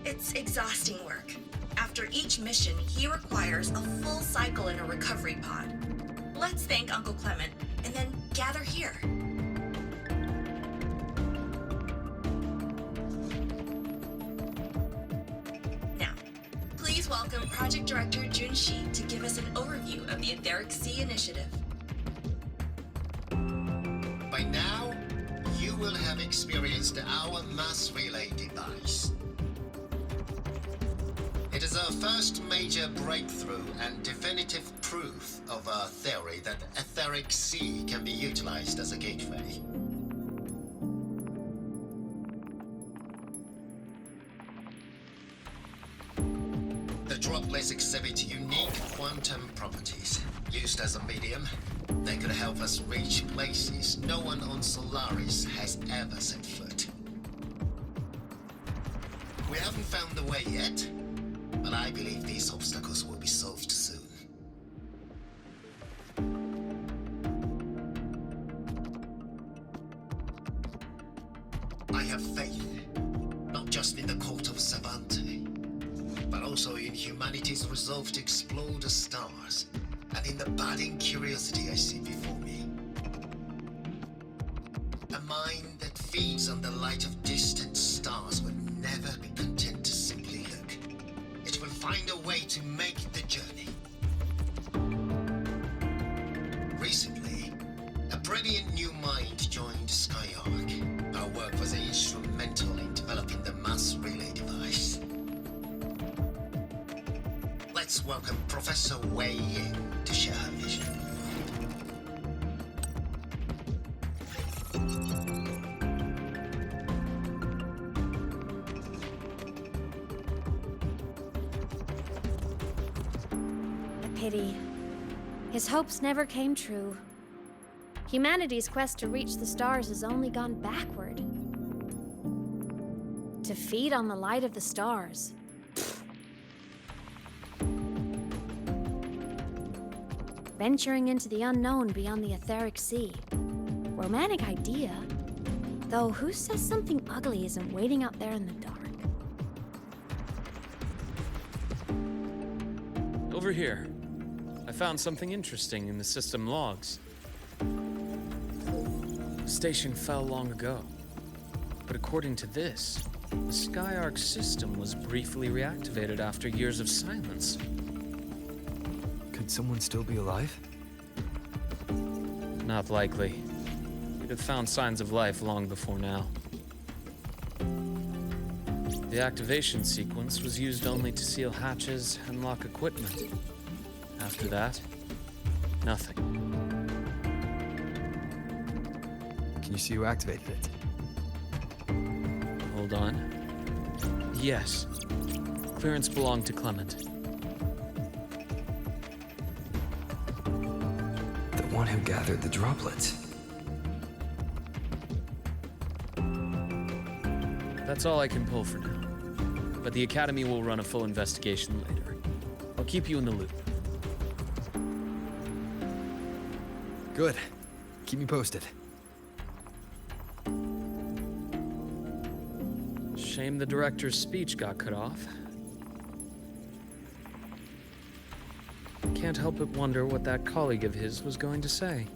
It's exhausting work. After each mission, he requires a full cycle in a recovery pod. Let's thank Uncle Clement and then gather here. welcome Project Director Junshi to give us an overview of the Etheric Sea Initiative. By now, you will have experienced our mass relay device. It is our first major breakthrough and definitive proof of our theory that Etheric Sea can be utilized as a gateway. The droplets exhibit unique quantum properties. Used as a medium, they could help us reach places no one on Solaris has ever set foot. We haven't found the way yet, but I believe these obstacles will be solved soon. I have faith, not just in the court of Savante, but also in humanity's resolve to explore the stars, and in the budding curiosity I see before me. A mind that feeds on the light of distant stars will never be content to simply look. It will find a way to make the journey. Recently, a brilliant new mind joined Skyark. Our work was instrumental in developing the mass relay device. Let's welcome Professor Wei in to share her vision. A pity. His hopes never came true. Humanity's quest to reach the stars has only gone backward. To feed on the light of the stars. Venturing into the unknown beyond the Etheric Sea. Romantic idea. Though who says something ugly isn't waiting out there in the dark? Over here. I found something interesting in the system logs. The station fell long ago. But according to this, the Skyark system was briefly reactivated after years of silence. Could someone still be alive? Not likely. You'd have found signs of life long before now. The activation sequence was used only to seal hatches and lock equipment. After that, nothing. Can you see who activated it? Hold on. Yes. Clearance belonged to Clement. The one who gathered the droplets. That's all I can pull for now. But the Academy will run a full investigation later. I'll keep you in the loop. Good. Keep me posted. Shame the director's speech got cut off. Can't help but wonder what that colleague of his was going to say.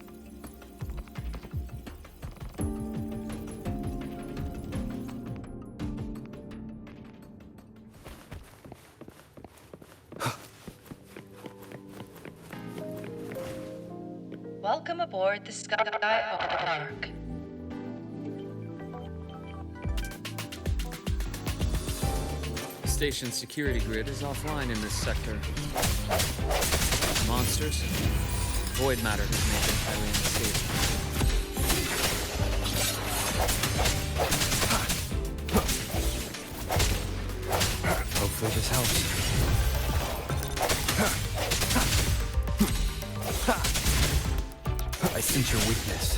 Welcome aboard the Skyark. The station's security grid is offline in this sector. Monsters, void matter has made it highly unstable. Hopefully this helps. I sense your weakness.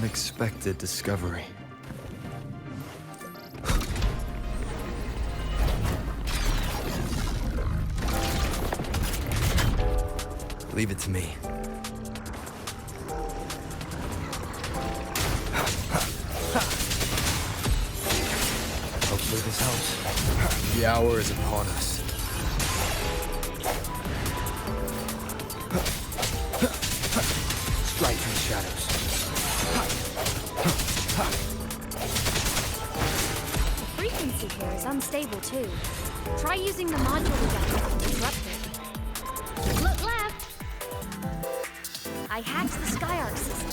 unexpected discovery. Leave it to me. Hopefully this helps. The hour is upon us. Strike from the shadows. The frequency here is unstable too. Try using the module adapter to disrupt it. Look left! I hacked the SkyArc system.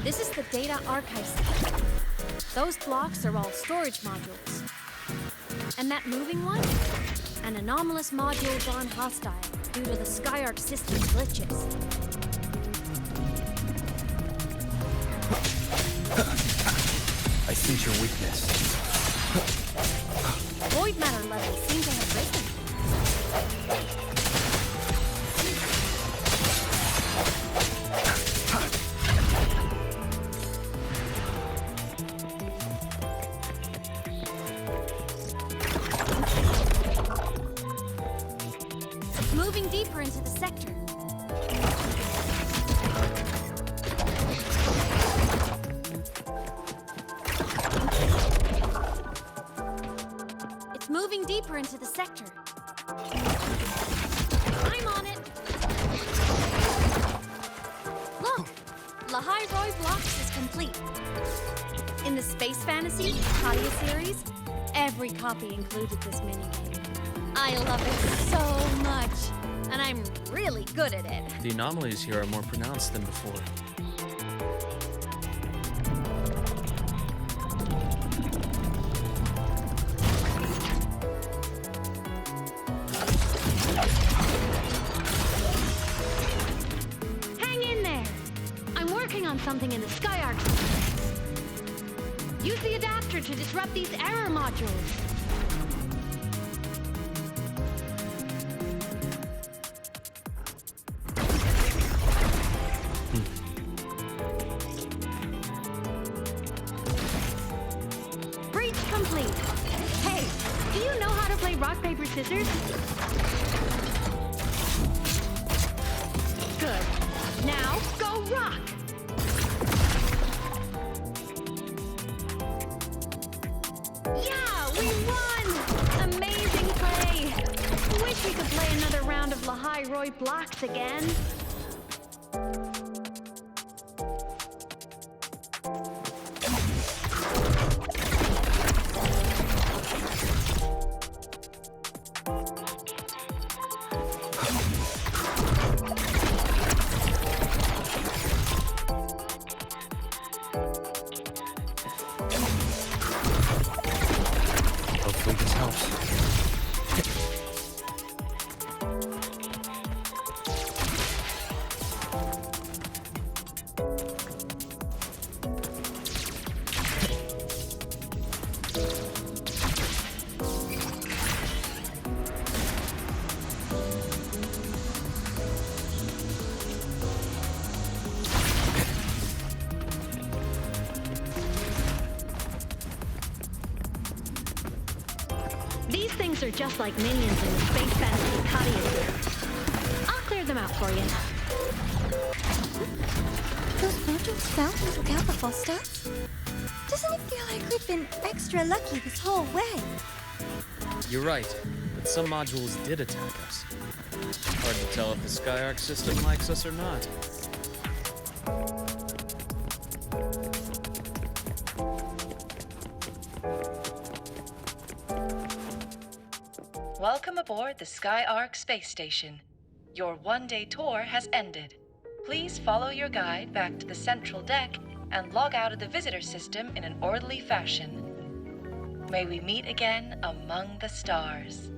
This is the data archive system. Those blocks are all storage modules. And that moving one? An anomalous module gone hostile due to the SkyArc system's glitches. I sense your weakness. Void matter levels seem to have risen. It's moving deeper into the sector. It's moving deeper into the sector. I'm on it. Look, Lahai Roy Blocks is complete. In the Space Fantasy Katia series, every copy included this minigame. I love it so much, and I'm really good at it. The anomalies here are more pronounced than before. Hang in there! I'm working on something in the SkyArc system. Use the adapter to disrupt these error modules. Breach complete. Hey, do you know how to play rock, paper, scissors? Good. Now, go rock! Yeah, we won! Amazing play! Wish we could play another round of Lahai Roy Blocks again. Hopefully this helps. These things are just like minions in the Space Fantasy Katia series. I'll clear them out for you. Those modules fell without the full stats? Doesn't it feel like we've been extra lucky this whole way? You're right, but some modules did attack us. Hard to tell if the SkyArc system likes us or not. Welcome aboard the SkyArc space station. Your one-day tour has ended. Please follow your guide back to the central deck and log out of the visitor system in an orderly fashion. May we meet again among the stars.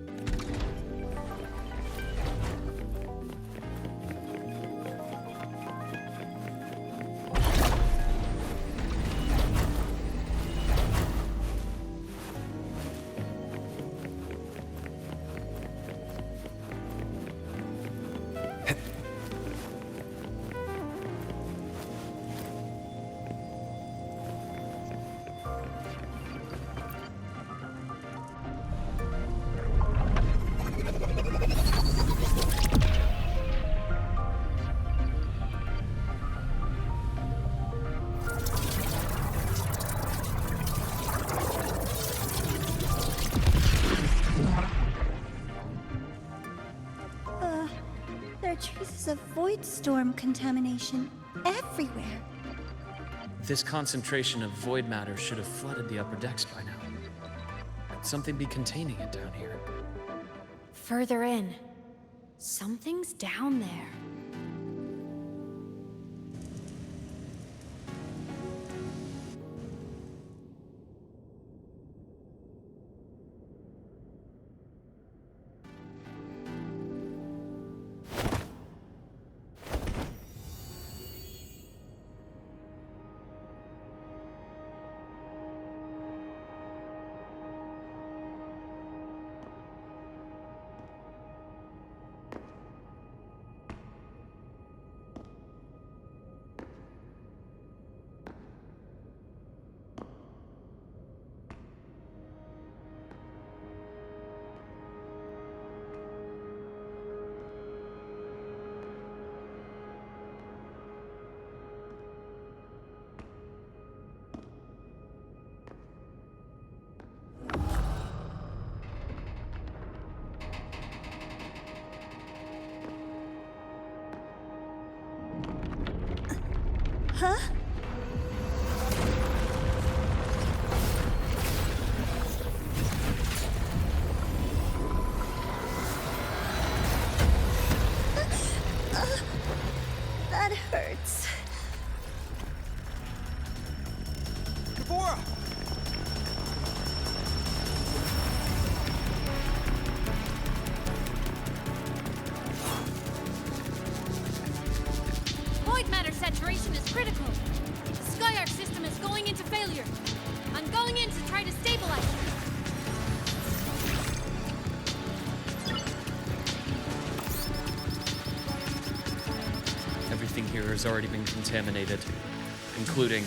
of void storm contamination everywhere. This concentration of void matter should have flooded the upper decks by now. Could something be containing it down here? Further in. Something's down there. Huh? That hurts. Devora! Void matter saturation is critical. The Skyark system is going into failure. I'm going in to try to stabilize it. Everything here has already been contaminated, including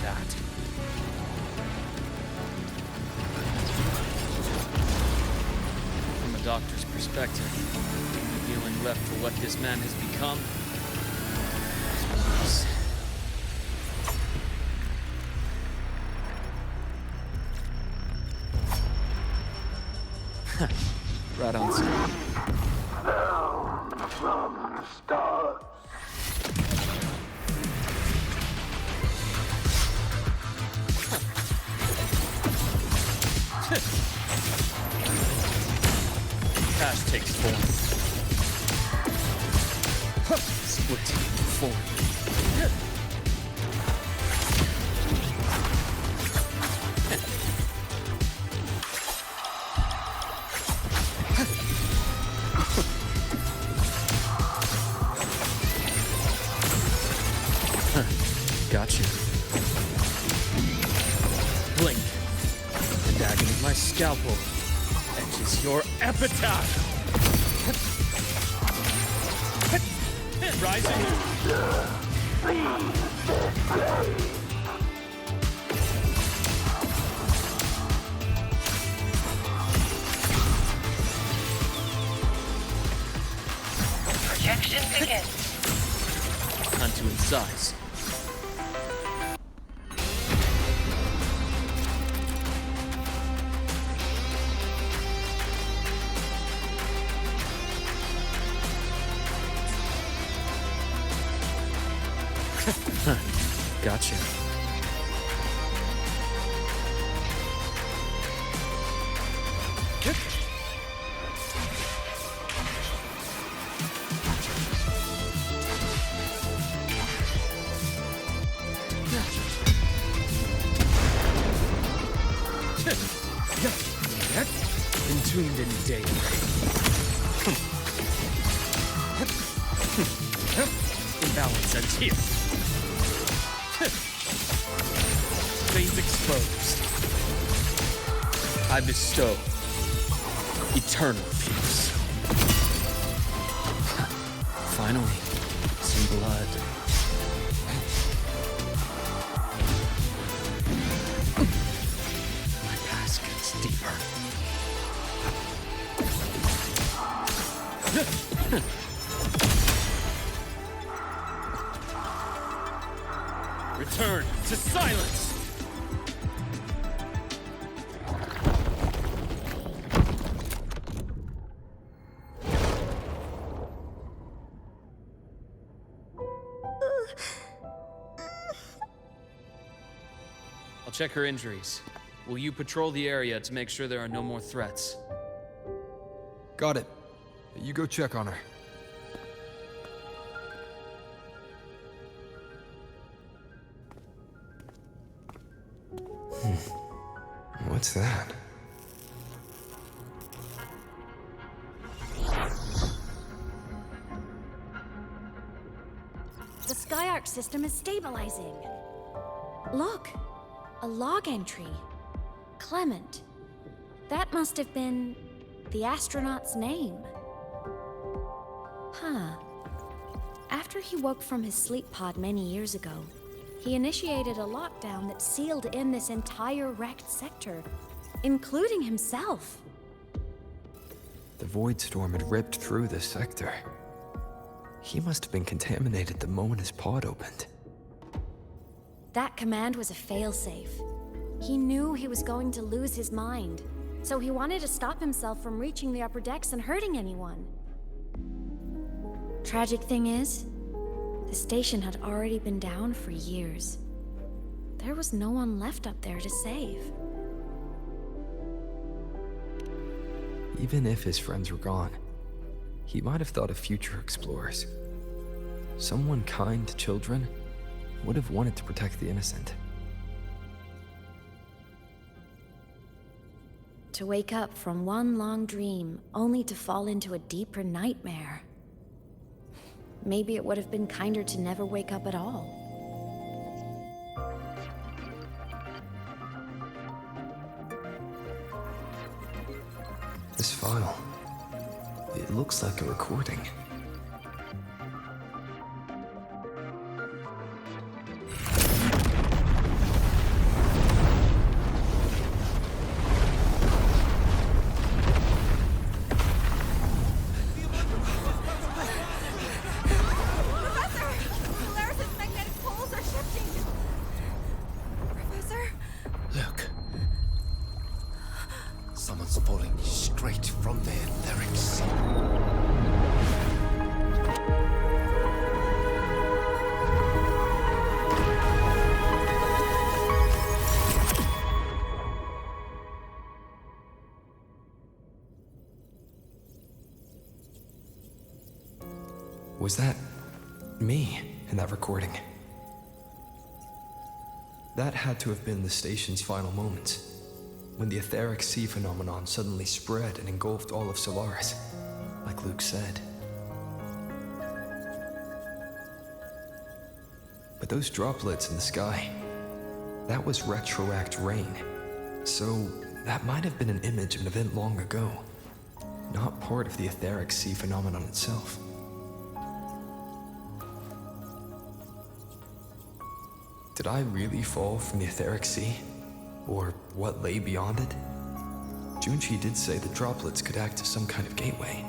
that. From a doctor's perspective, the feeling left for what this man has become is right on screen. From the stars. Cash takes form. Split form. Gotcha. Blink, and agony my scalpel etches your epitaph. Rising. Projection begin. Time to incise. Gotcha. Entombed in daybreak. Imbalance ends here. Veins exposed. I bestow eternal peace. Finally, some blood. My past gets deeper. Return to silence! I'll check her injuries. Will you patrol the area to make sure there are no more threats? Got it. You go check on her. What's that? The Skyark system is stabilizing. Look, a log entry. Clement. That must have been the astronaut's name. Huh. After he woke from his sleep pod many years ago, he initiated a lockdown that sealed in this entire wrecked sector, including himself. The void storm had ripped through this sector. He must have been contaminated the moment his pod opened. That command was a failsafe. He knew he was going to lose his mind, so he wanted to stop himself from reaching the upper decks and hurting anyone. Tragic thing is, the station had already been down for years. There was no one left up there to save. Even if his friends were gone, he might have thought of future explorers. Someone kind to children would have wanted to protect the innocent. To wake up from one long dream, only to fall into a deeper nightmare. Maybe it would have been kinder to never wake up at all. This file, it looks like a recording. Someone's pulling straight from their etherics. Was that me in that recording? That had to have been the station's final moments, when the etheric sea phenomenon suddenly spread and engulfed all of Solaris, like Luke said. But those droplets in the sky, that was retroact rain. So that might have been an image of an event long ago, not part of the etheric sea phenomenon itself. Did I really fall from the etheric sea? Or what lay beyond it? Junchi did say the droplets could act as some kind of gateway.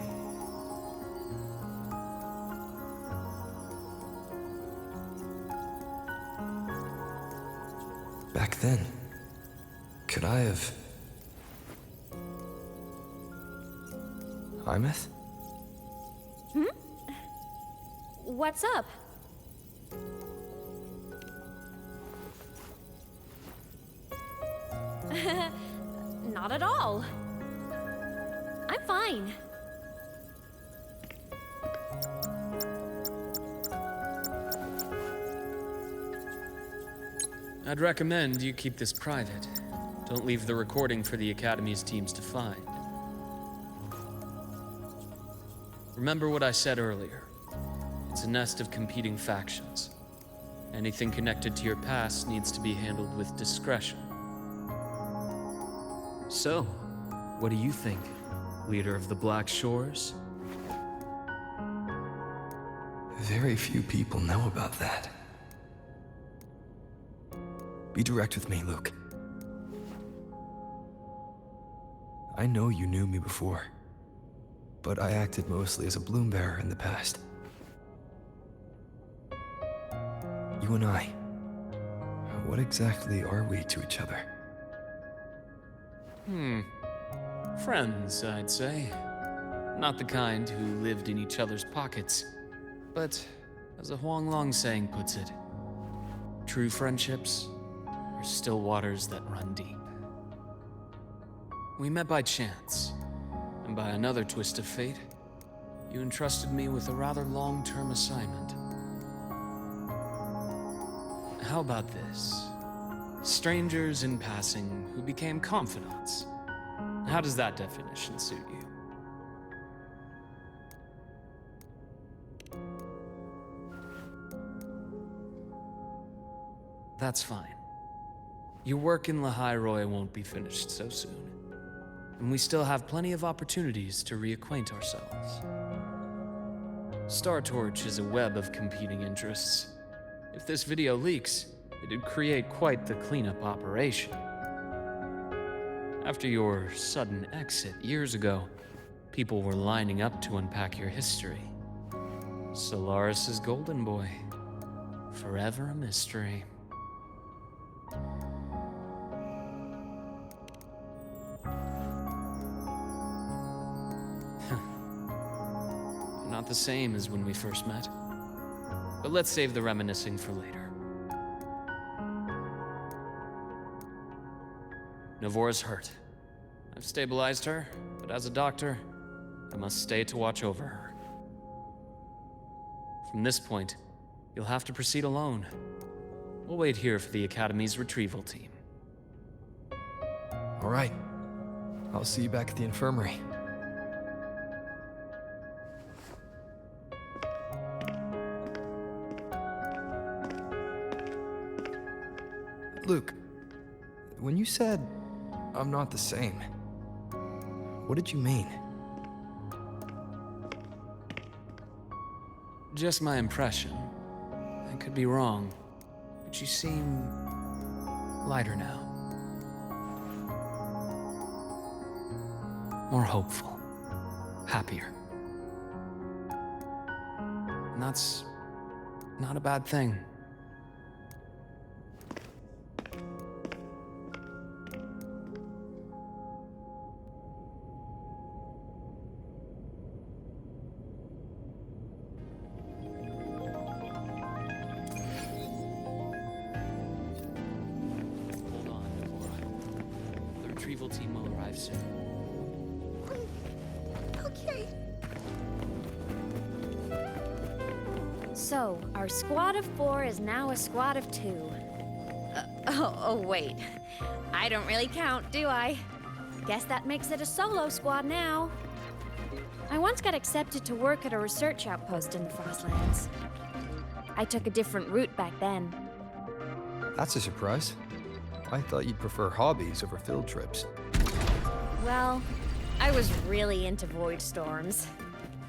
Back then, could I have... Imeth? What's up? Not at all. I'm fine. I'd recommend you keep this private. Don't leave the recording for the Academy's teams to find. Remember what I said earlier. It's a nest of competing factions. Anything connected to your past needs to be handled with discretion. So, what do you think, leader of the Black Shores? Very few people know about that. Be direct with me, Luke. I know you knew me before, but I acted mostly as a bloom bearer in the past. You and I, what exactly are we to each other? Friends, I'd say. Not the kind who lived in each other's pockets, but as a Huanglong saying puts it, true friendships are are still waters that run deep. We met by chance, and by another twist of fate, you entrusted me with a rather long-term assignment. How about this? Strangers in passing who became confidants. How does that definition suit you? That's fine. Your work in Lahai won't be finished so soon, and we still have plenty of opportunities to reacquaint ourselves. Star Torch is a web of competing interests. If this video leaks, it'd create quite the cleanup operation. After your sudden exit years ago, people were lining up to unpack your history. Solaris's golden boy. Forever a mystery. Not the same as when we first met. But let's save the reminiscing for later. Navora's hurt. I've stabilized her, but as a doctor, I must stay to watch over her. From this point, you'll have to proceed alone. We'll wait here for the Academy's retrieval team. All right. I'll see you back at the infirmary. Luke, when you said, I'm not the same, what did you mean? Just my impression. I could be wrong, but you seem lighter now. More hopeful. Happier. And that's not a bad thing. Retrieval team will arrive soon. Okay. So, our squad of 4 is now a squad of 2. Wait. I don't really count, do I? Guess that makes it a solo squad now. I once got accepted to work at a research outpost in the Frostlands. I took a different route back then. That's a surprise. I thought you'd prefer hobbies over field trips. Well, I was really into void storms.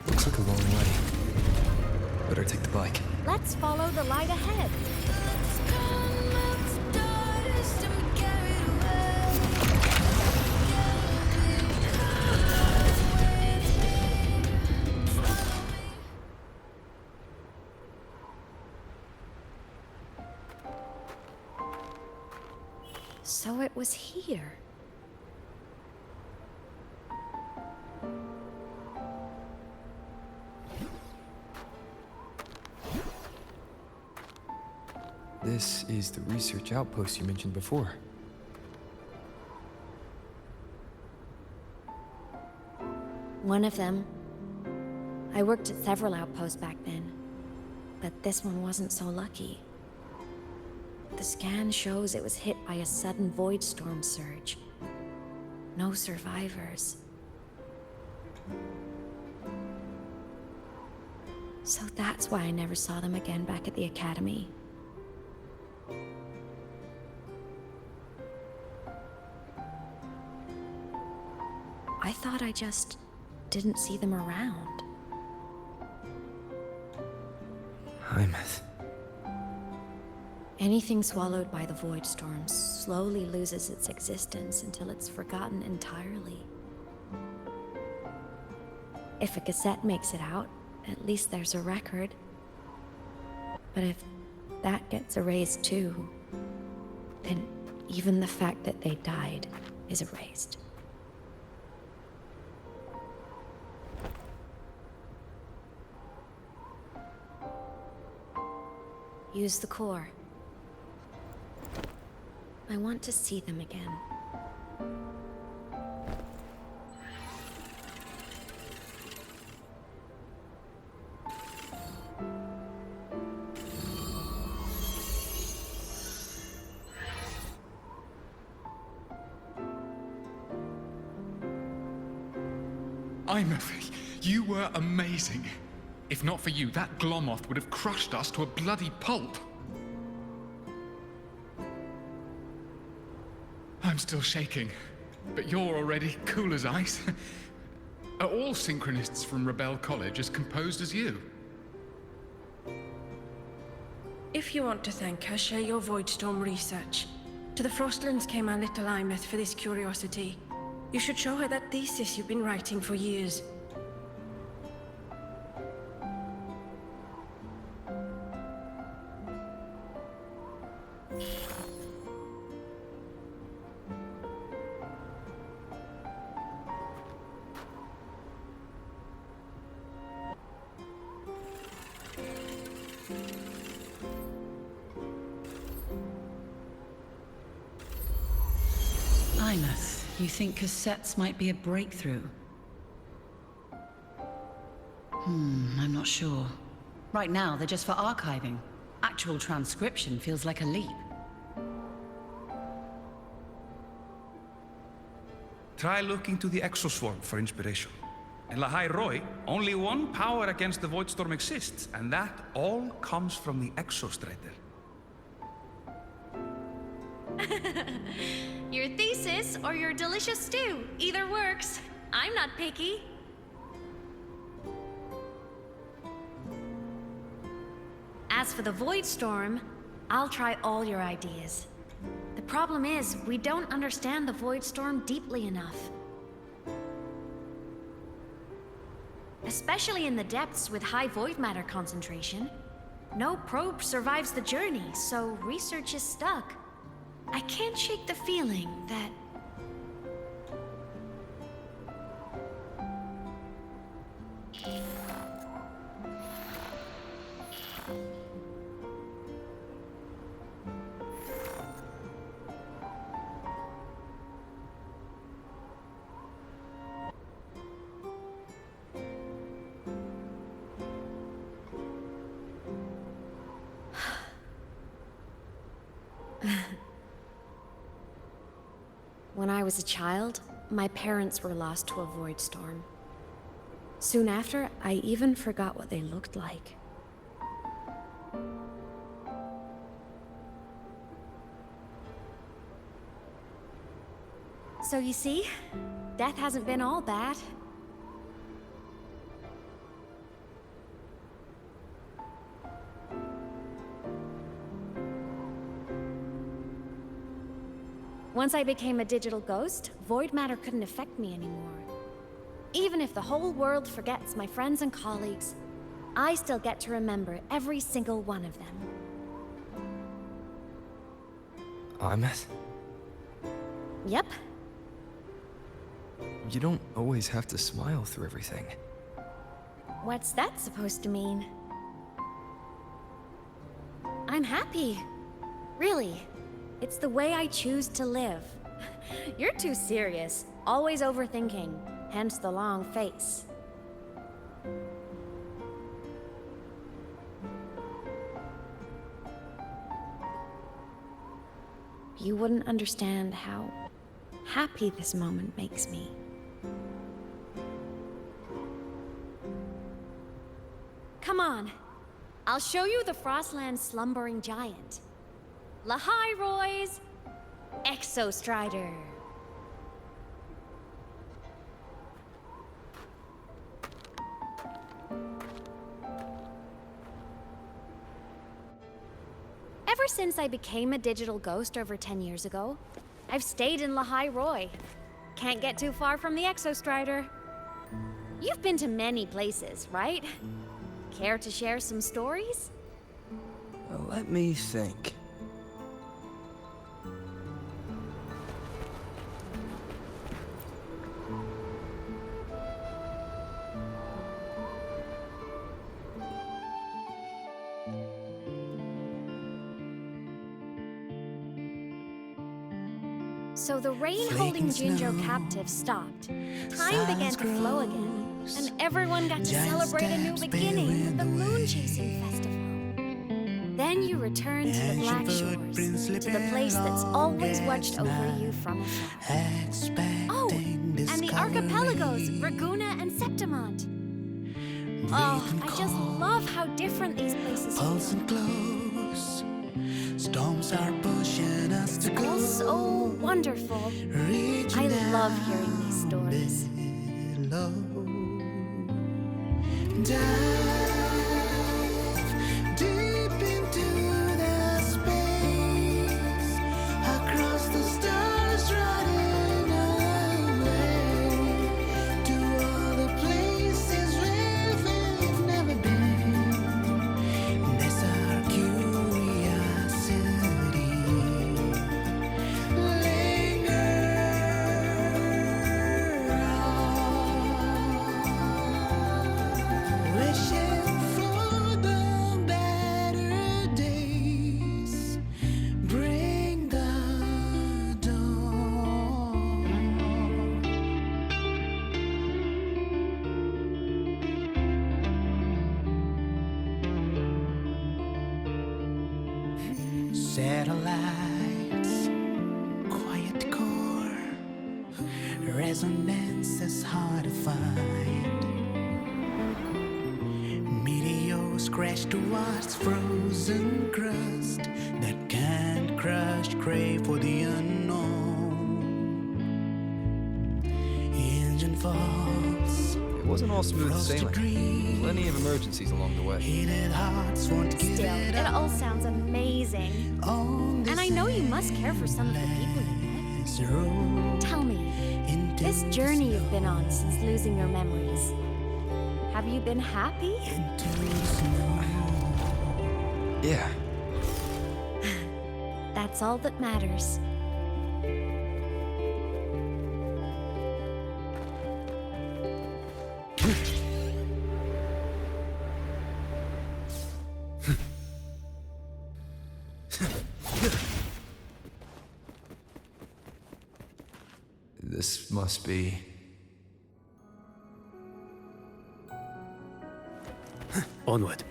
Looks like a long way. Better take the bike. Let's follow the light ahead. So it was here. This is the research outpost you mentioned before. One of them. I worked at several outposts back then, but this one wasn't so lucky. The scan shows it was hit by a sudden void storm surge. No survivors. So that's why I never saw them again back at the Academy. I thought I just didn't see them around. Hymuth. Anything swallowed by the void storm slowly loses its existence until it's forgotten entirely. If a cassette makes it out, at least there's a record. But if that gets erased too, then even the fact that they died is erased. Use the core. I want to see them again. Imothy, you were amazing. If not for you, that Glomoth would have crushed us to a bloody pulp. I'm still shaking, but you're already cool as ice. Are all synchronists from Rebel College as composed as you? If you want to thank her, share your Voidstorm research. To the Frostlands came our little Imeth for this curiosity. You should show her that thesis you've been writing for years. Imeth, you think cassettes might be a breakthrough? I'm not sure. Right now, they're just for archiving. Actual transcription feels like a leap. Try looking to the Exoswarm for inspiration. In Lahai Roi, only one power against the Voidstorm exists, and that all comes from the Exostrider. Your thesis or your delicious stew, either works. I'm not picky. As for the Voidstorm, I'll try all your ideas. The problem is, we don't understand the Voidstorm deeply enough. Especially in the depths with high void matter concentration. No probe survives the journey, so research is stuck. I can't shake the feeling that... When I was a child, my parents were lost to a void storm. Soon after, I even forgot what they looked like. So you see, death hasn't been all bad. Once I became a digital ghost, void matter couldn't affect me anymore. Even if the whole world forgets my friends and colleagues, I still get to remember every single one of them. Imeth? Yep. You don't always have to smile through everything. What's that supposed to mean? I'm happy. Really. It's the way I choose to live. You're too serious, always overthinking, hence the long face. You wouldn't understand how happy this moment makes me. Come on, I'll show you the Frostland slumbering giant. Lahai Roy's Exostrider. Ever since I became a digital ghost over 10 years ago, I've stayed in Lahai Roi. Can't get too far from the Exostrider. You've been to many places, right? Care to share some stories? Let me think. So the rain holding Jinjo captive stopped. Time began to flow again, and everyone got to celebrate a new beginning with the Moon Chasing Festival. Then you returned to the Black Shores, to the place that's always watched over you from afar. Oh, and the archipelagos, Raguna and Septimont. Oh, I just love how different these places feel. Storms are pushing us to go. All so wonderful. I love hearing these stories. Dive deep into the space, across the stars, running away to all the places where we've never been. That's our curiosity. Wishing for the better days. Bring the dawn. Satellites, quiet core, resonance is hard to find. Meteors crash towards frozen crust that can't crush, crave for the unknown. Engine falls. It wasn't all smooth sailing. Plenty of emergencies along the way. Heated hearts won't give Still, it it up. all sounds amazing. And I know you must care for some of the people you met. Tell me, this journey you've been on since losing your memories, have you been happy? Yeah. That's all that matters. This must be... Onward.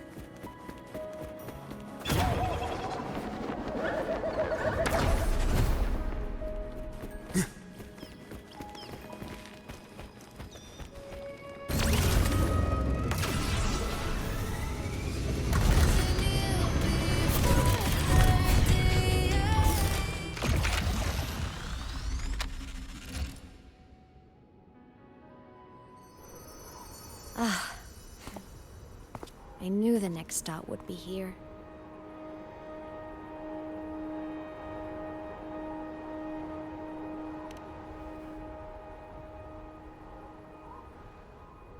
Ah, I knew the next stop would be here.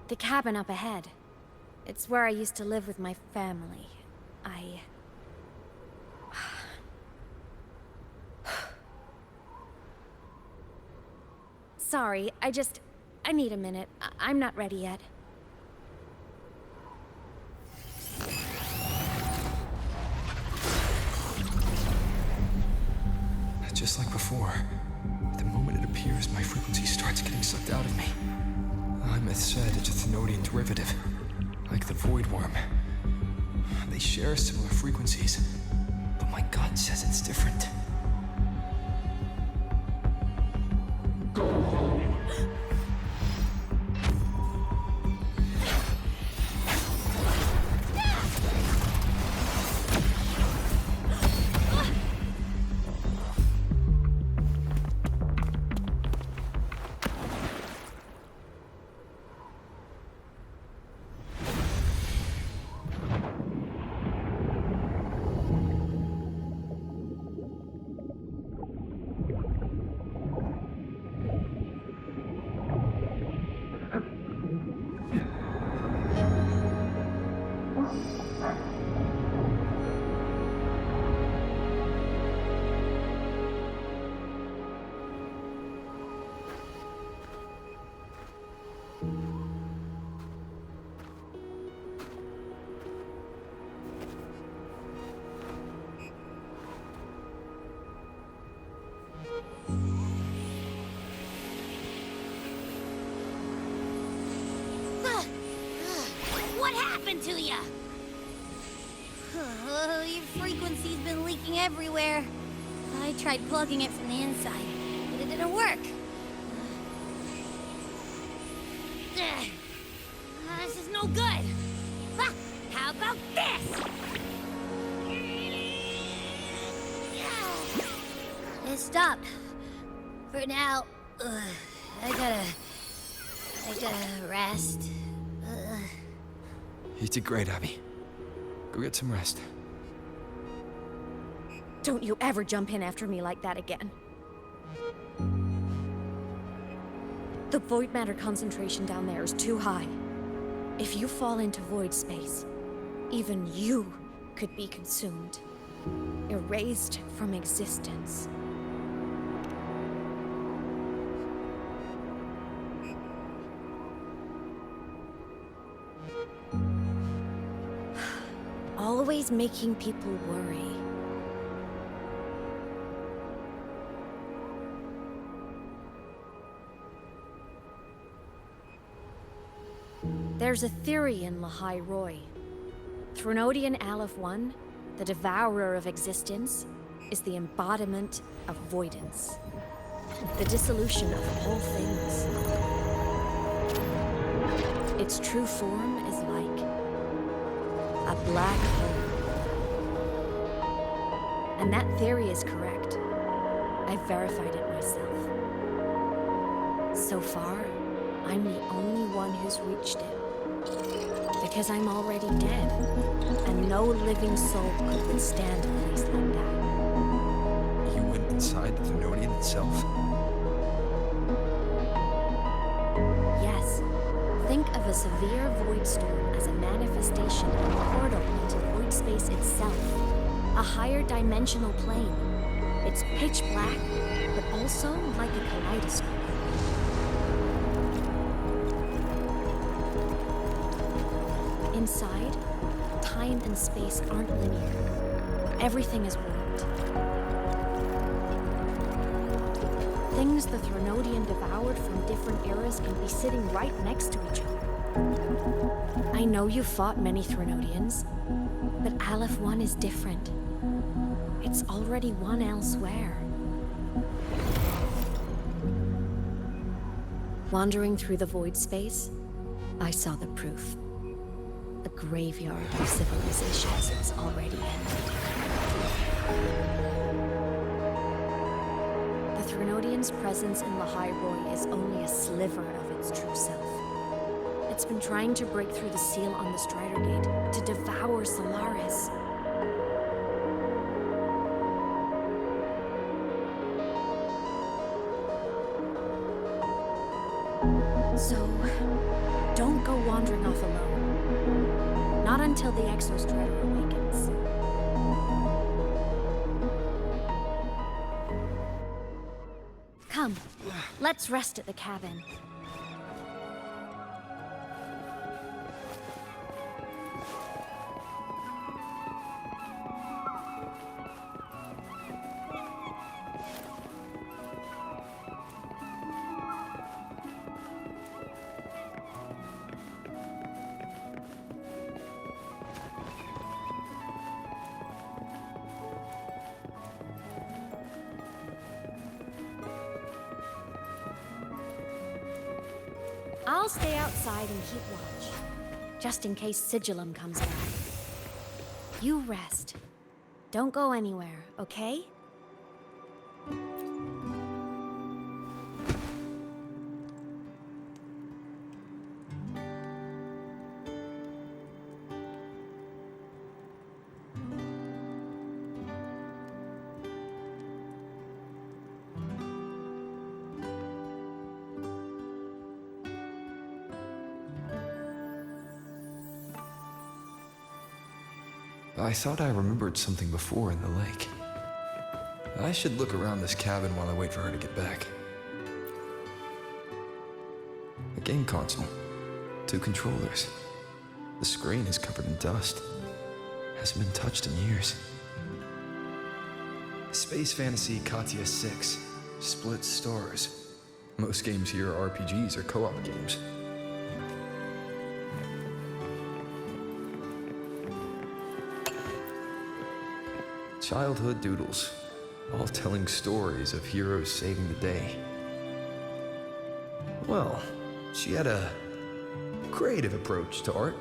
The cabin up ahead. It's where I used to live with my family. Sorry, I need a minute. I'm not ready yet. Just like before, the moment it appears, my frequency starts getting sucked out of me. Imeth said it's a Thenodian derivative, like the Void Worm. They share similar frequencies, but my gut says it's different. What happened to ya? Your frequency's been leaking everywhere. I tried plugging it from the inside, but it didn't work. This is no good. Ha! How about this? It stopped. For now. I gotta rest. You did great, Abby. Go get some rest. Don't you ever jump in after me like that again. The void matter concentration down there is too high. If you fall into void space, even you could be consumed. Erased from existence. Always making people worry. There's a theory in Lahai Roy. Threnodian Aleph 1, the devourer of existence, is the embodiment of voidance. The dissolution of all things. Its true form is like a black hole. And that theory is correct. I've verified it myself. So far, I'm the only one who's reached it. Because I'm already dead, and no living soul could withstand a place like that. You went inside the Thenodian itself? Yes. Think of a severe void storm as a manifestation of a portal into void space itself. A higher dimensional plane. It's pitch black, but also like a kaleidoscope. Inside, time and space aren't linear. Everything is warped. Things the Threnodian devoured from different eras can be sitting right next to each other. I know you've fought many Threnodians, but Aleph 1 is different. It's already won elsewhere. Wandering through the void space, I saw the proof. The graveyard of civilizations is already ended. The Threnodian's presence in Lahai Roy is only a sliver of its true self. It's been trying to break through the seal on the Strider Gate to devour Solaris. So, don't go wandering off alone. Not until the Exostrider awakens. Come, let's rest at the cabin. I'll stay outside and keep watch, just in case Sigillum comes back. You rest. Don't go anywhere, okay? I thought I remembered something before in the lake. I should look around this cabin while I wait for her to get back. A game console. 2 controllers. The screen is covered in dust. Hasn't been touched in years. Space Fantasy Katya 6. Split stars. Most games here are RPGs or co-op games. Childhood doodles, all telling stories of heroes saving the day. Well, she had a creative approach to art.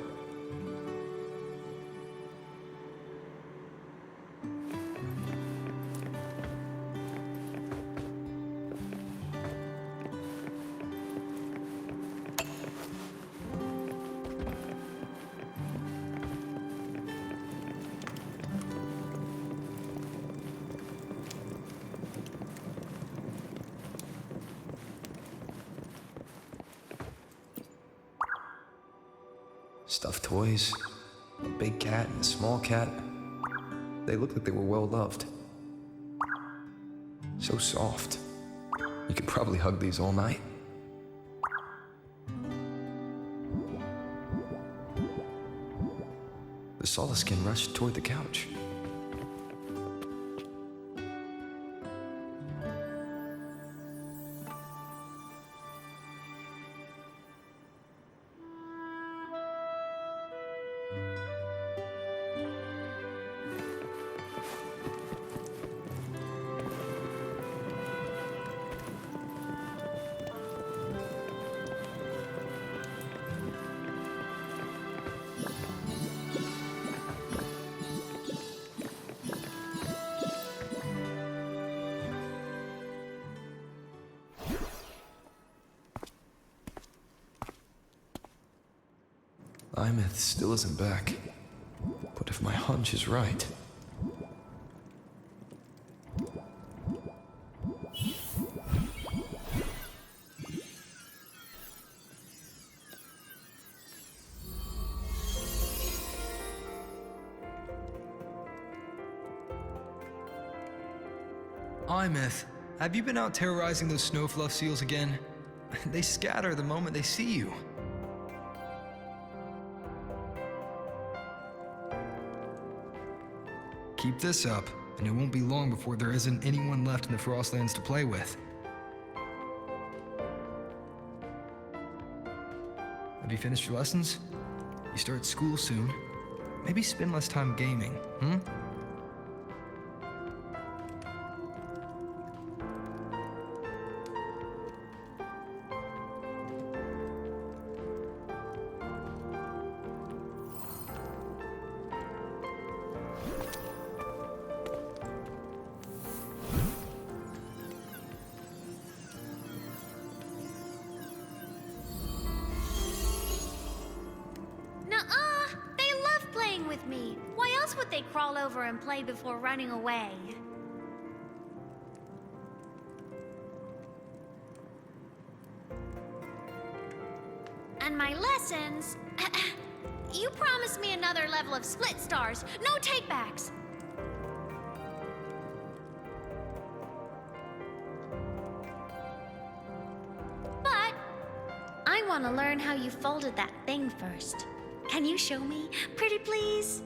Stuffed toys, a big cat and a small cat. They looked like they were well loved. So soft. You could probably hug these all night. The Solaskin rushed toward the couch. Imeth still isn't back. But if my hunch is right... Imeth, have you been out terrorizing those snowfluff seals again? They scatter the moment they see you. Keep this up, and it won't be long before there isn't anyone left in the Frostlands to play with. Have you finished your lessons? You start school soon. Maybe spend less time gaming, hmm? Nuh-uh! They love playing with me. Why else would they crawl over and play before running away? And my lessons... You promised me another level of split stars. No takebacks. But I want to learn how you folded that thing first. Can you show me? Pretty please?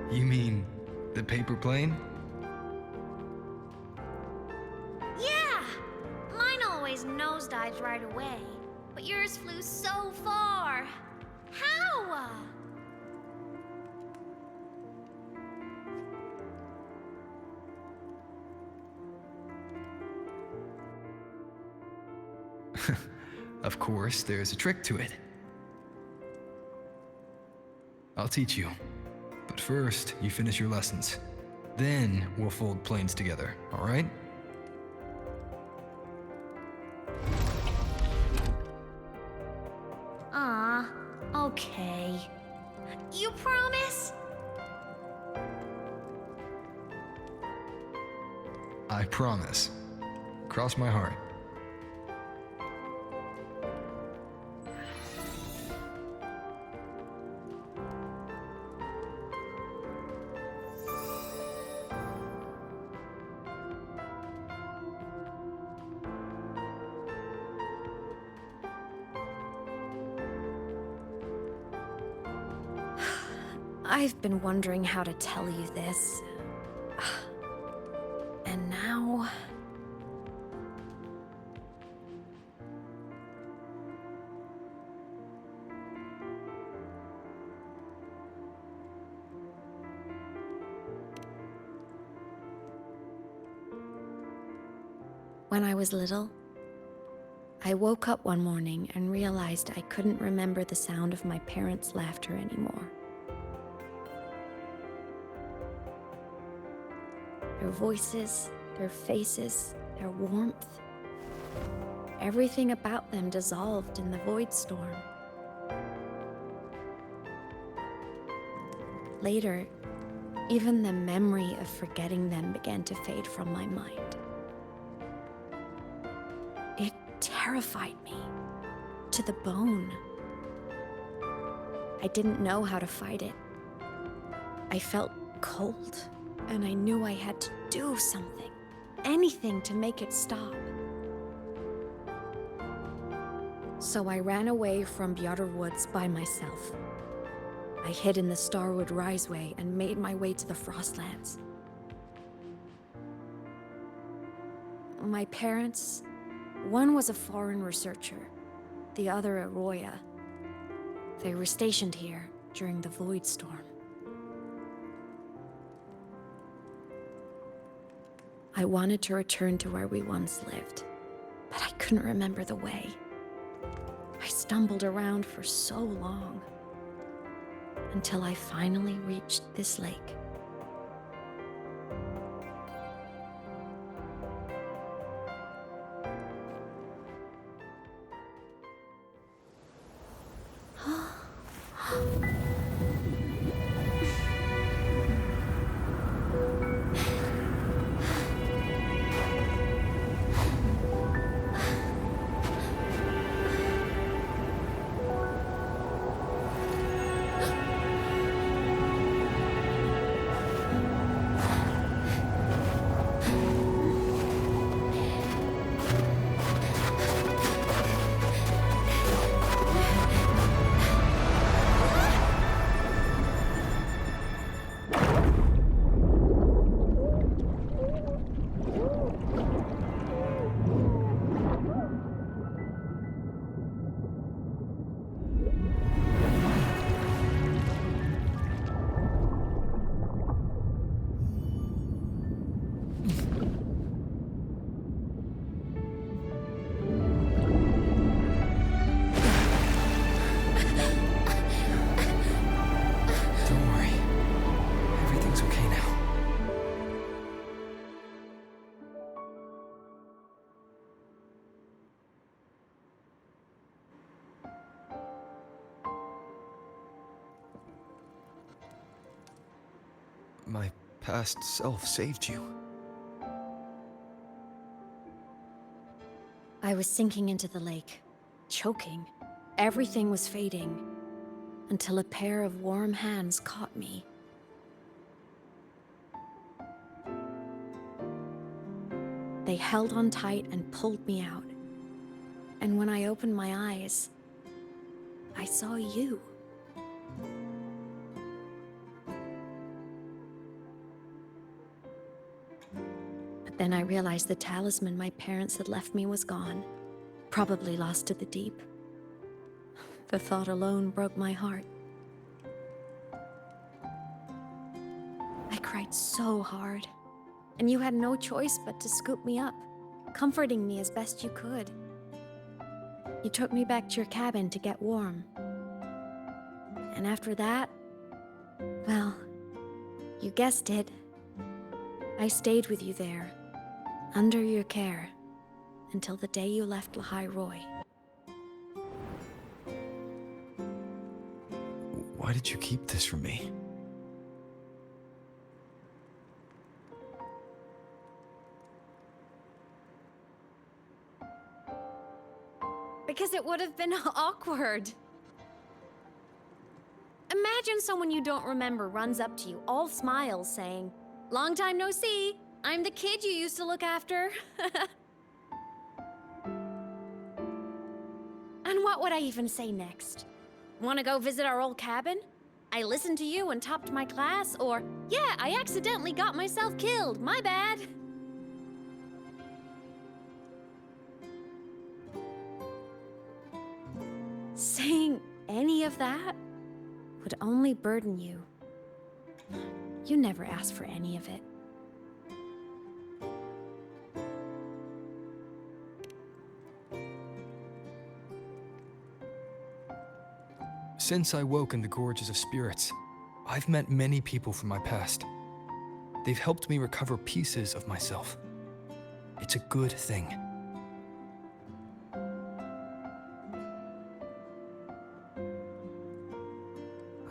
You mean the paper plane? Yeah! Mine always nosedives right away, but yours flew so far. How? Of course, there's a trick to it. I'll teach you. But first, you finish your lessons. Then we'll fold planes together, all right? Aw, okay. You promise? I promise. Cross my heart. I've been wondering how to tell you this. And now... When I was little, I woke up one morning and realized I couldn't remember the sound of my parents' laughter anymore. Their voices, their faces, their warmth. Everything about them dissolved in the void storm. Later, even the memory of forgetting them began to fade from my mind. It terrified me to the bone. I didn't know how to fight it. I felt cold, and I knew I had to do something, anything to make it stop. So I ran away from the Outer Woods by myself. I hid in the Starwood Riseway and made my way to the Frostlands. My parents, one was a foreign researcher, the other a Roya. They were stationed here during the Void Storm. I wanted to return to where we once lived, but I couldn't remember the way. I stumbled around for so long, until I finally reached this lake. My past self saved you. I was sinking into the lake, choking. Everything was fading, until a pair of warm hands caught me. They held on tight and pulled me out. And when I opened my eyes, I saw you. Then I realized the talisman my parents had left me was gone, probably lost to the deep. The thought alone broke my heart. I cried so hard, and you had no choice but to scoop me up, comforting me as best you could. You took me back to your cabin to get warm. And after that, well, you guessed it. I stayed with you there, under your care, until the day you left Lahai Roy. Why did you keep this from me? Because it would have been awkward. Imagine someone you don't remember runs up to you, all smiles, saying, "Long time no see. I'm the kid you used to look after." And what would I even say next? Want to go visit our old cabin? I listened to you and topped my class, or, yeah, I accidentally got myself killed, my bad. Saying any of that would only burden you. You never asked for any of it. Since I woke in the Gorges of Spirits, I've met many people from my past. They've helped me recover pieces of myself. It's a good thing.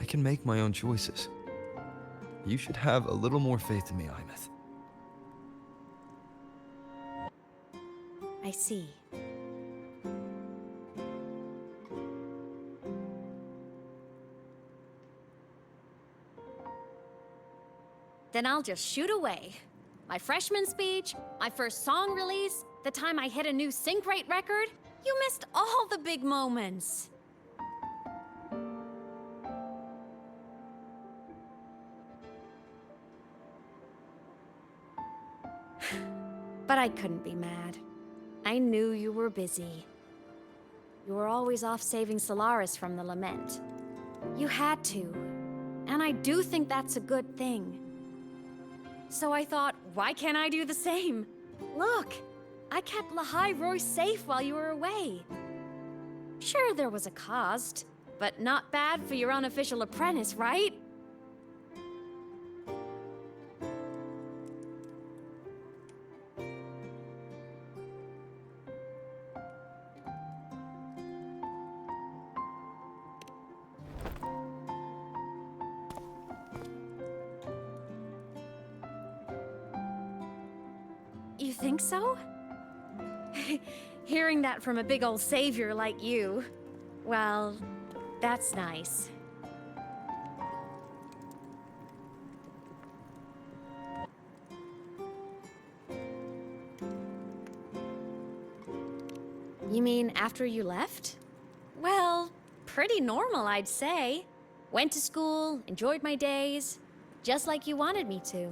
I can make my own choices. You should have a little more faith in me, Imeth. I see. Then I'll just shoot away. My freshman speech, my first song release, the time I hit a new sync rate record. You missed all the big moments. But I couldn't be mad. I knew you were busy. You were always off saving Solaris from the lament. You had to. And I do think that's a good thing. So I thought, why can't I do the same? Look, I kept Lahai Roy safe while you were away. Sure, there was a cost, but not bad for your unofficial apprentice, right? You think so? Hearing that from a big old savior like you, well, that's nice. You mean after you left? Well, pretty normal, I'd say. Went to school, enjoyed my days, just like you wanted me to.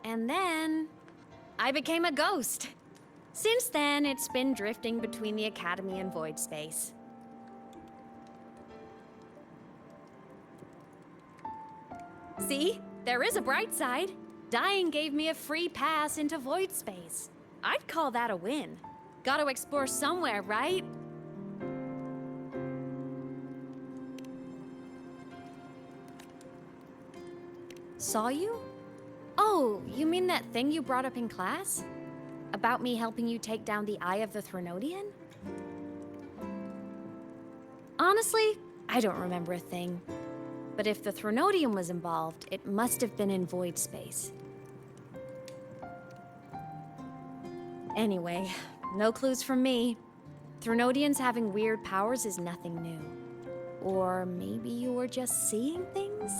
And then I became a ghost. Since then, it's been drifting between the Academy and Void Space. See? There is a bright side. Dying gave me a free pass into Void Space. I'd call that a win. Gotta explore somewhere, right? Saw you? Oh, you mean that thing you brought up in class? About me helping you take down the Eye of the Threnodian? Honestly, I don't remember a thing. But if the Threnodian was involved, it must have been in Void Space. Anyway, no clues from me. Threnodians having weird powers is nothing new. Or maybe you were just seeing things?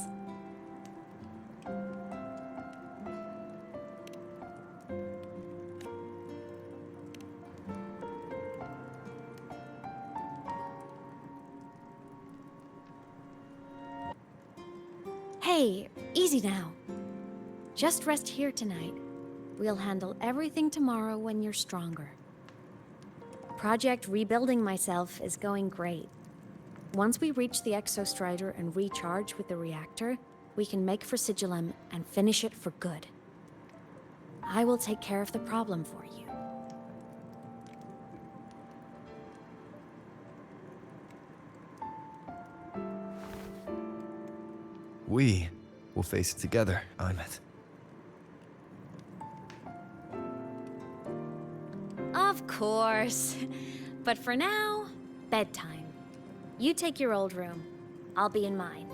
Hey, easy now. Just rest here tonight. We'll handle everything tomorrow when you're stronger. Project Rebuilding Myself is going great. Once we reach the Exostrider and recharge with the reactor, we can make for Sigillum and finish it for good. I will take care of the problem for you. We will face it together, Imeth. Of course. But for now, bedtime. You take your old room. I'll be in mine.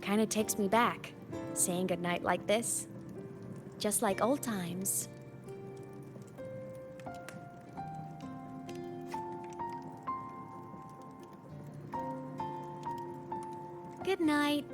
Kinda takes me back, saying goodnight like this. Just like old times. Good night.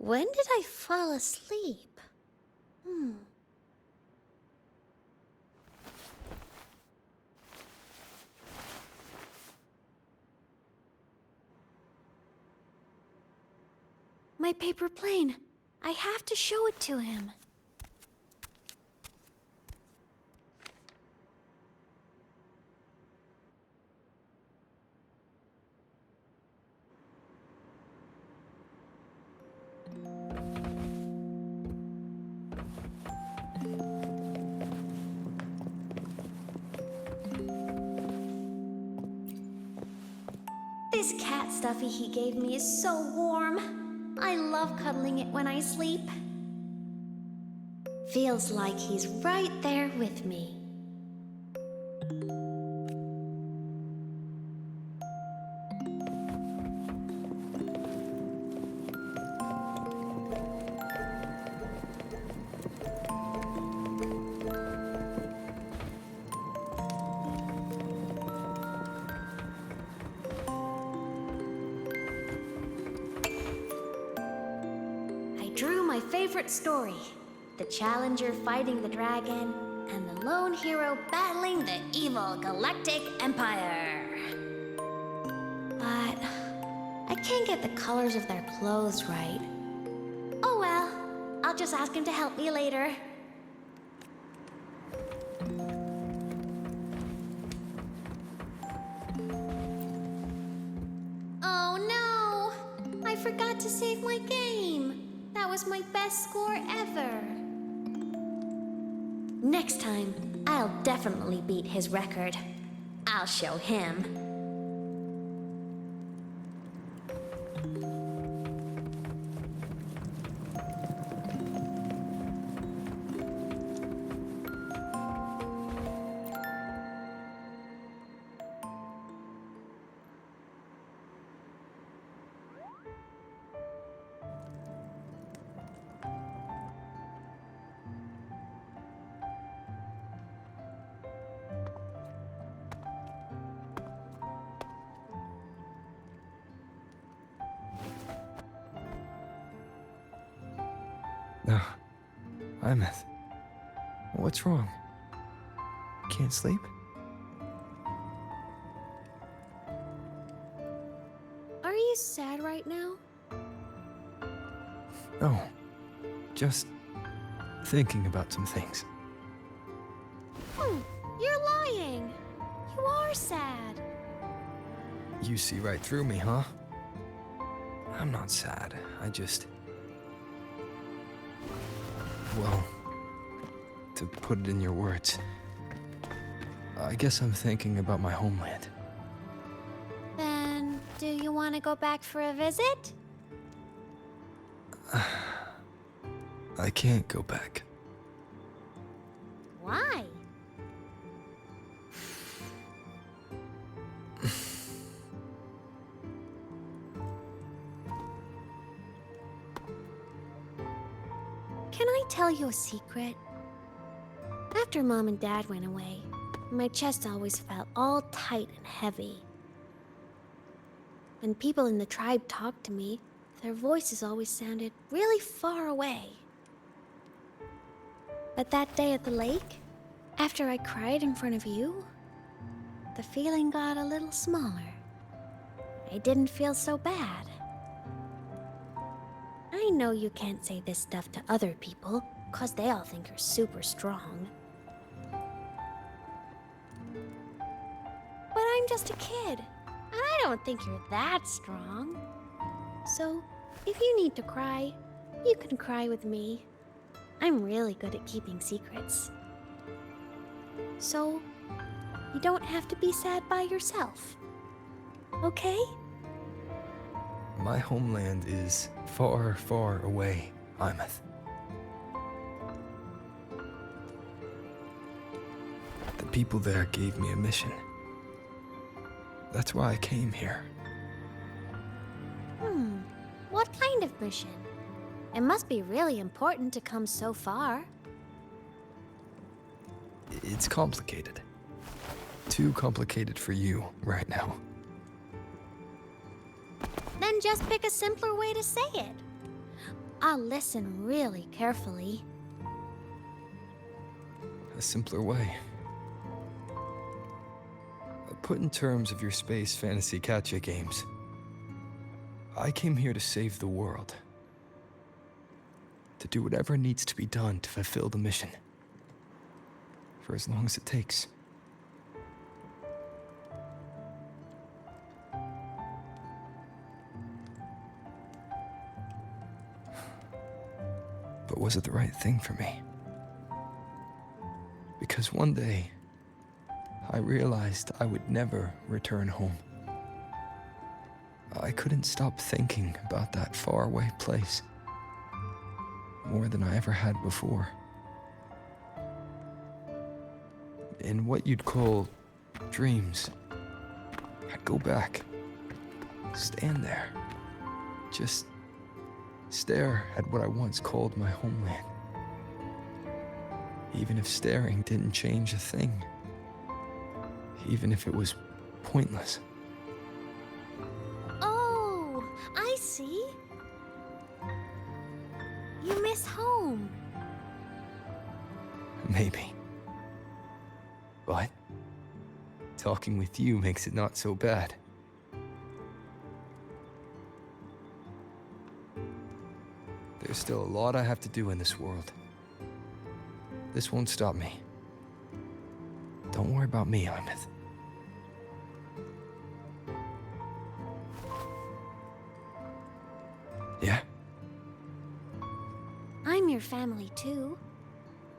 When did I fall asleep? My paper plane. I have to show it to him. This cat stuffy he gave me is so warm. I love cuddling it when I sleep. Feels like he's right there with me. Drew my favorite story. The challenger fighting the dragon, and the lone hero battling the evil galactic empire. But I can't get the colors of their clothes right. Oh well, I'll just ask him to help me later. Oh no! I forgot to save my game. That was my best score ever. Next time, I'll definitely beat his record. I'll show him. No. Imeth. What's wrong? Can't sleep? Are you sad right now? No. Just thinking about some things. You're lying. You are sad. You see right through me, huh? I'm not sad. I just... Well, to put it in your words, I guess I'm thinking about my homeland. Then, do you want to go back for a visit? I can't go back. Why? Can I tell you a secret? After Mom and Dad went away, my chest always felt all tight and heavy. When people in the tribe talked to me, their voices always sounded really far away. But that day at the lake, after I cried in front of you, the feeling got a little smaller. I didn't feel so bad. I know you can't say this stuff to other people, 'cause they all think you're super strong. But I'm just a kid, and I don't think you're that strong. So, if you need to cry, you can cry with me. I'm really good at keeping secrets. So, you don't have to be sad by yourself. Okay? My homeland is far, far away, Imeth. The people there gave me a mission. That's why I came here. What kind of mission? It must be really important to come so far. It's complicated. Too complicated for you right now. Then just pick a simpler way to say it. I'll listen really carefully. A simpler way. Put in terms of your space fantasy gacha games. I came here to save the world. To do whatever needs to be done to fulfill the mission. For as long as it takes. But was it the right thing for me? Because one day, I realized I would never return home. I couldn't stop thinking about that faraway place. More than I ever had before. In what you'd call dreams, I'd go back, stand there, just stare at what I once called my homeland. Even if staring didn't change a thing. Even if it was pointless. Oh, I see. You miss home. Maybe. But talking with you makes it not so bad. There's still a lot I have to do in this world. This won't stop me. Don't worry about me, Imeth. Yeah? I'm your family too.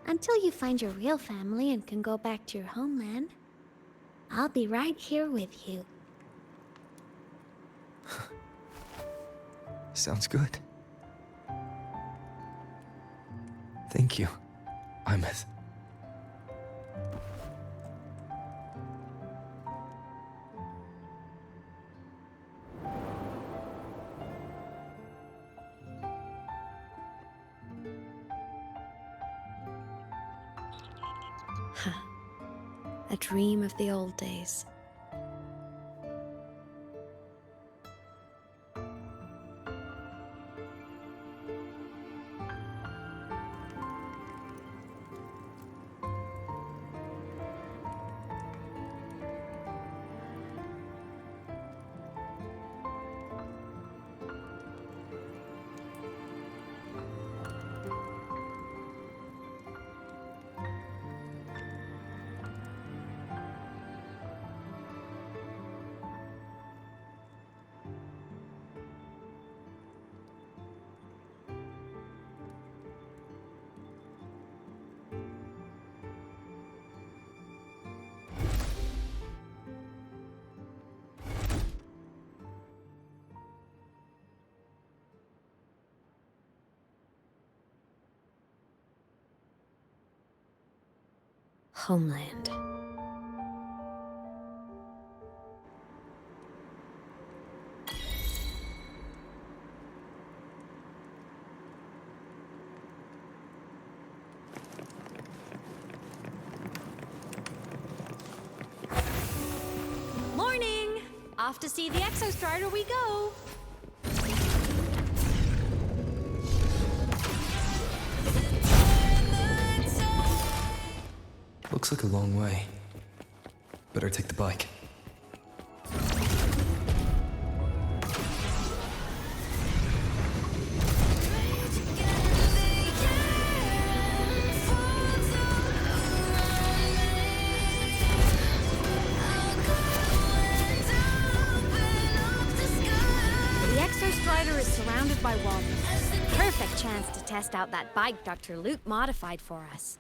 Until you find your real family and can go back to your homeland, I'll be right here with you. Sounds good. Thank you, Imeth. A dream of the old days. Homeland. Morning! Off to see the Exostrider we go! Looks like a long way. Better take the bike. The Exostrider is surrounded by walls. Perfect chance to test out that bike Dr. Luke modified for us.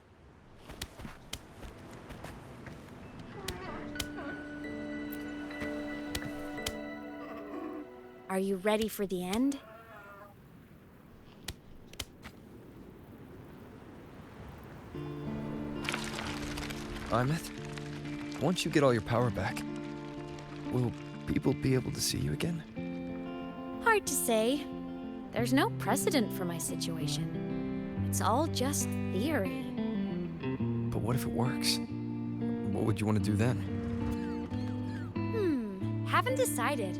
Are you ready for the end? Imeth, once you get all your power back, will people be able to see you again? Hard to say. There's no precedent for my situation. It's all just theory. But what if it works? What would you want to do then? Haven't decided.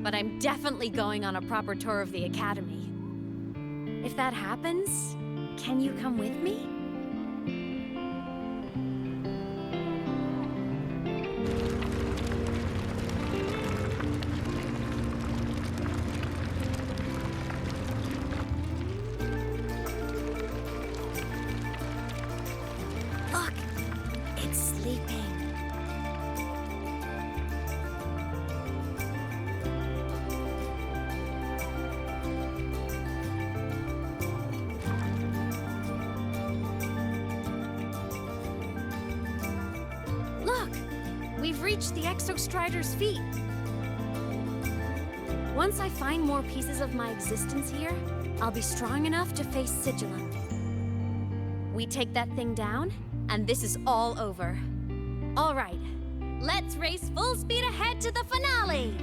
But I'm definitely going on a proper tour of the Academy. If that happens, can you come with me? Look, it's sleeping. Look! We've reached the Exostrider's feet. Once I find more pieces of my existence here, I'll be strong enough to face Sigillum. We take that thing down, and this is all over. All right, let's race full speed ahead to the finale!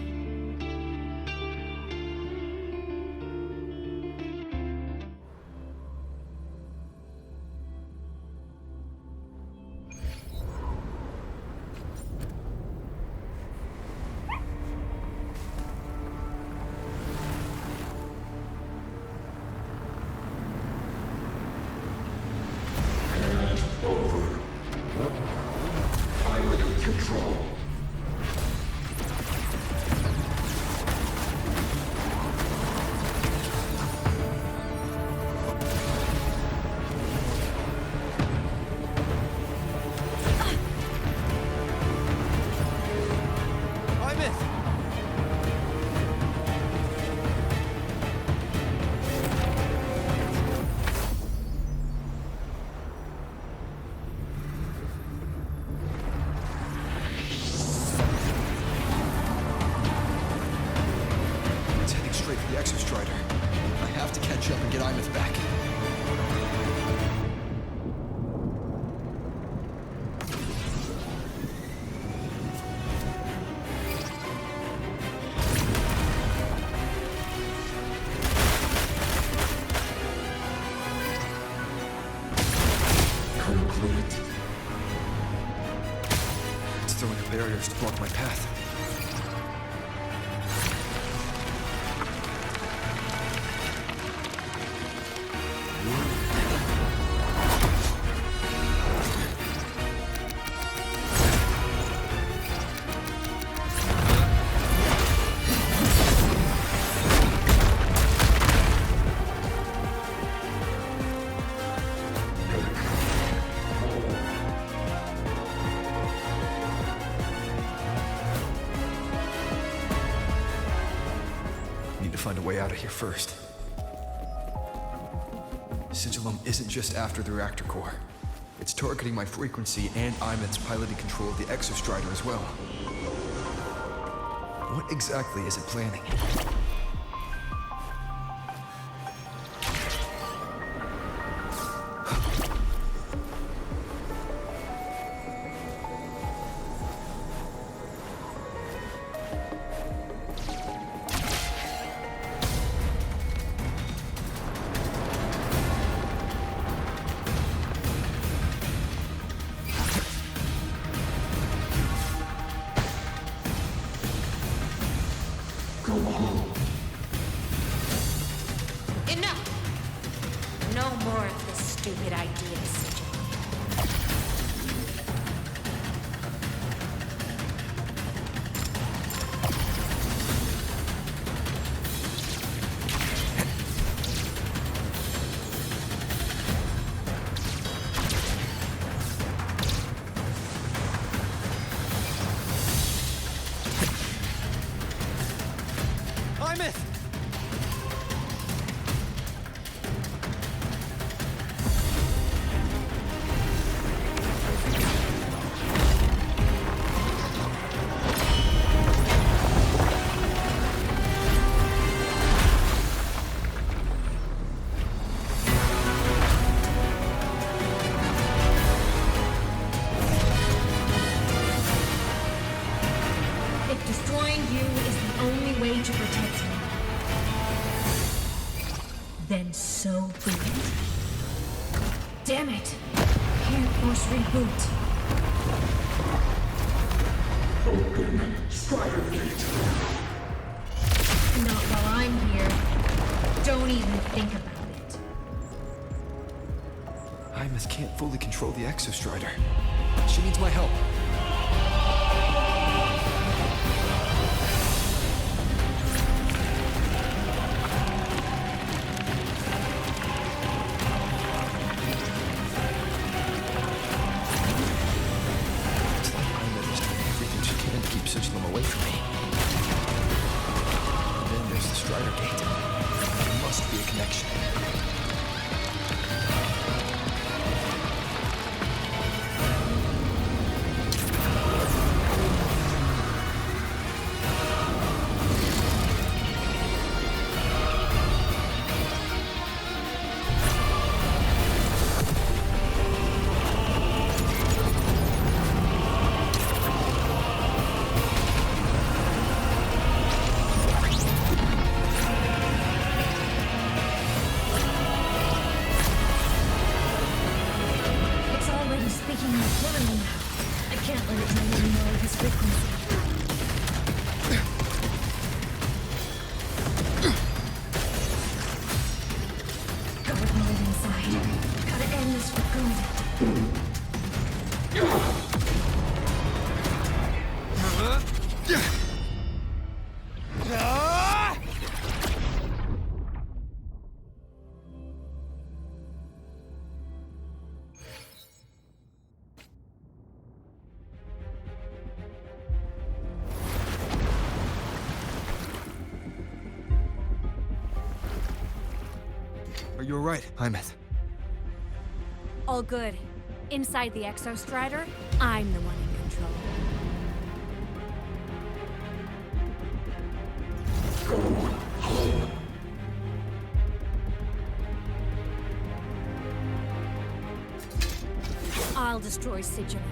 It's heading straight for the Exostrider. I have to catch up and get Imeth back. It's throwing up barriers to block my path. Need to find a way out of here first. Sigillum isn't just after the reactor core. It's targeting my frequency and Imeth's piloted control of the Exostrider as well. What exactly is it planning? Enough! No more of this stupid ideas. Imeth! If destroying you is the only way to protect me, then so be it. Damn it! Can't force reboot. Open Strider Gate. Not while I'm here. Don't even think about it. Hymas can't fully control the Exostrider. She needs my help. It's like Hymas is doing everything she can to keep Sigilum away from me. And then there's the Strider Gate. There must be a connection. It's already speaking Wuthering. I can't let it know anymore of his frequency. Gotta pull it inside. Gotta end this for good. Are you alright, Hymas? All good. Inside the Exostrider, I'm the one in control. I'll destroy Sigilum.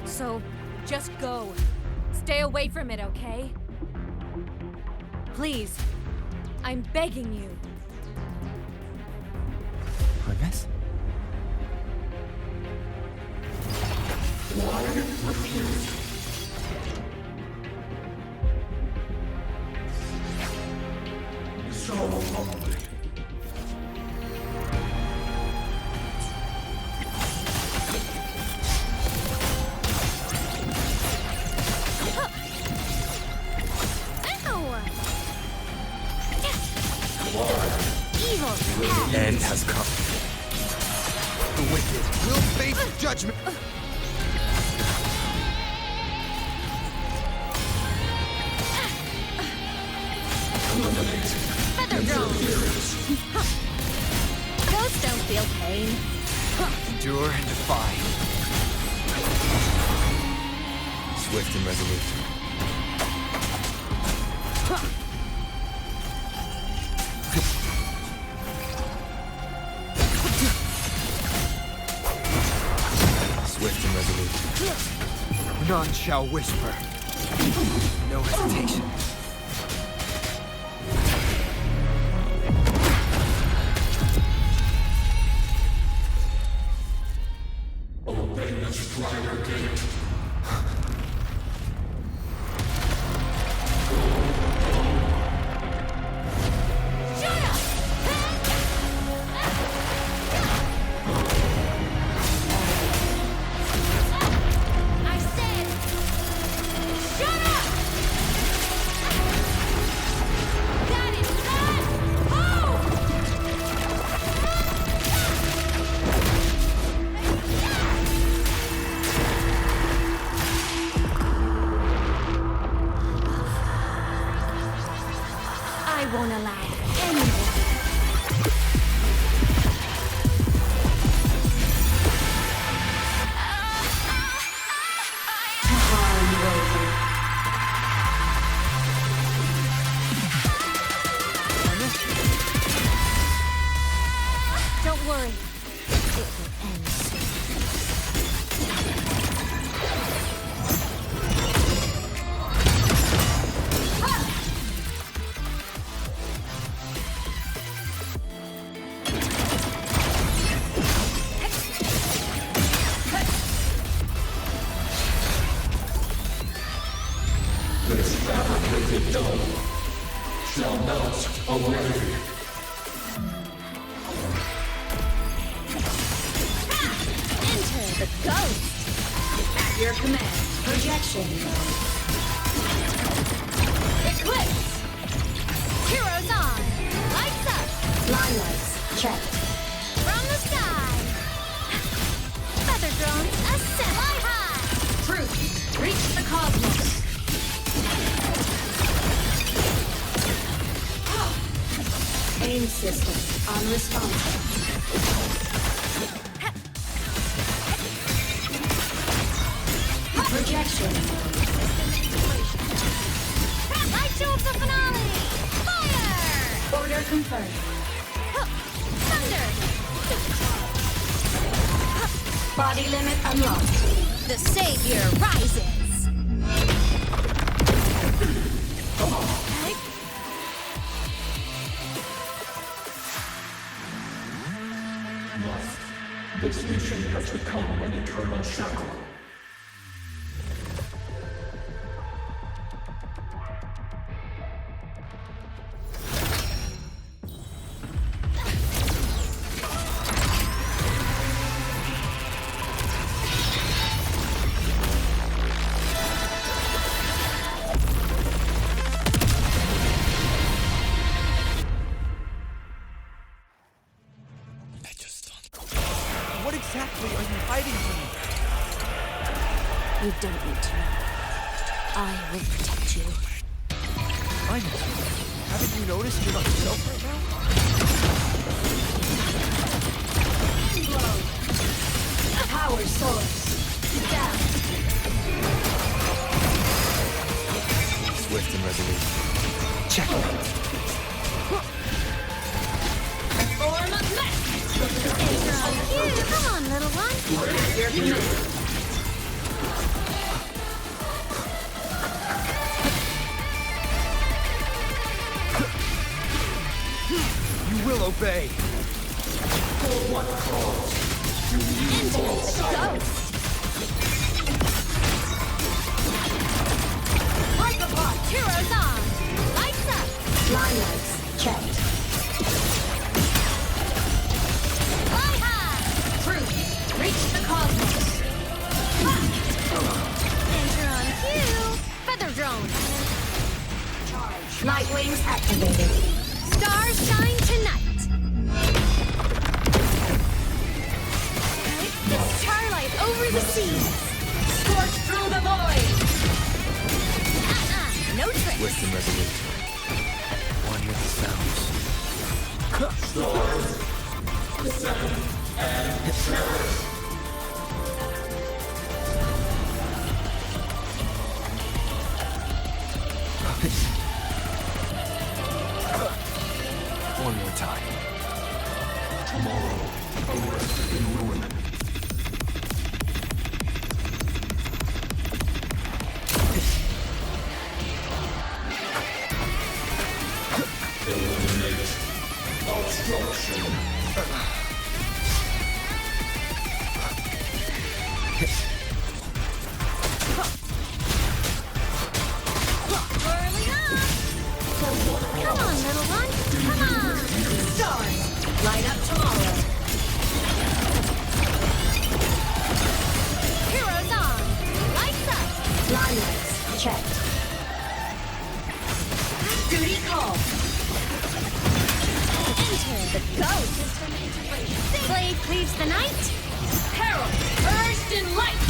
So, just go. Stay away from it, okay? Please. I'm begging you. Hymas? Why refuse? So humbly. The end has come. The wicked will face judgment. Feather drone! Ghosts don't feel pain. Endure and defy. Swift and resolute. Swift and resolute. None shall whisper. No hesitation. Open the Strider Gate. I said, shut up! That is not home! I won't allow anyone. Don't worry. It will end soon. This fabricated dome shall melt away. the ghost! At your command. Projection. Eclipse! Heroes on! Lights up! Limelights checked. From the sky! Feather drones ascend! Fly high! Truth, reach the cosmos. Aim system unresponsive. Projection. Light show of the finale! Fire! Order confirmed. Thunder! Body limit unlocked. The savior rises! This mission has become an eternal shackle. What exactly are you hiding from me? You don't need to know. I will protect you. Linus, haven't you noticed you're not yourself right now? Power source. Down. Swift and resolute. Check. Form of mech. Come on, little one! Your command. You will obey. For what cause? You need Enter all the silence. ghost! Like a bot. Heroes on! Lights up! Limelights checked. Fly high! Truth, reach the cosmos. Enter on cue! Feather drone! Light wings activated. Stars shine tonight! The starlight over the seas! Scorch through the void. No tricks! Swift and resolute. One with the sounds. Stars, descend and cherish. One more time. Tomorrow, a rest in ruin. Eliminate obstruction. Early up! Come on, little one! Come on! Stars, light up tomorrow. Heroes on! Lights up! Limelights checked. Duty call. Enter the ghost! Blade cleaves the night! Herald, urged in light.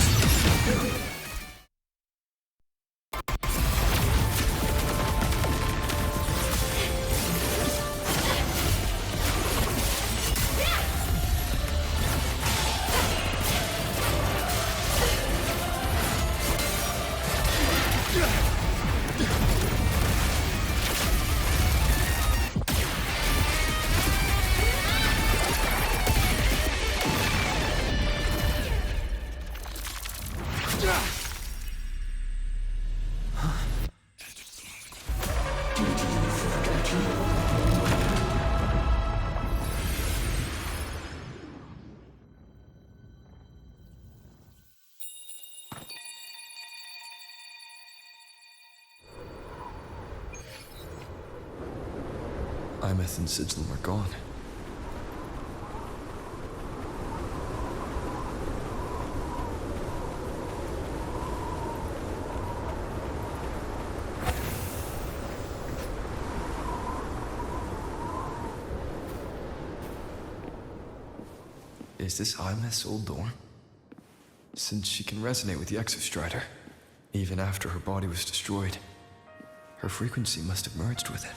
Imeth and Sigilum are gone. Is this Imeth's old dorm? Since she can resonate with the Exostrider, even after her body was destroyed, her frequency must have merged with it.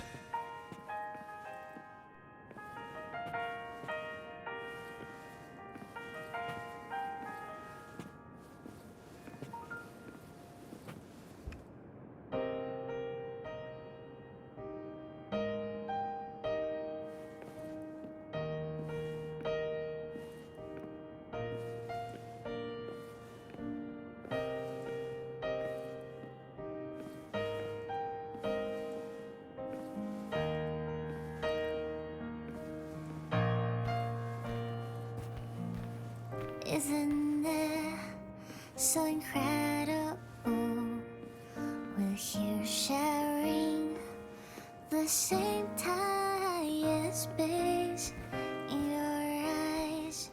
Isn't it so incredible? We're here sharing the same time and space. In your eyes,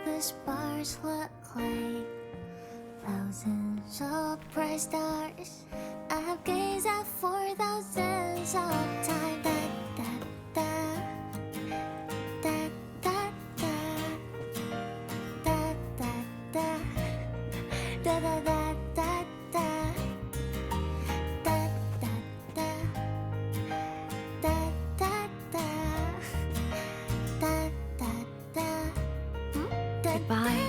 the stars look like thousands of bright stars. I've gazed at for thousands of times. Goodbye.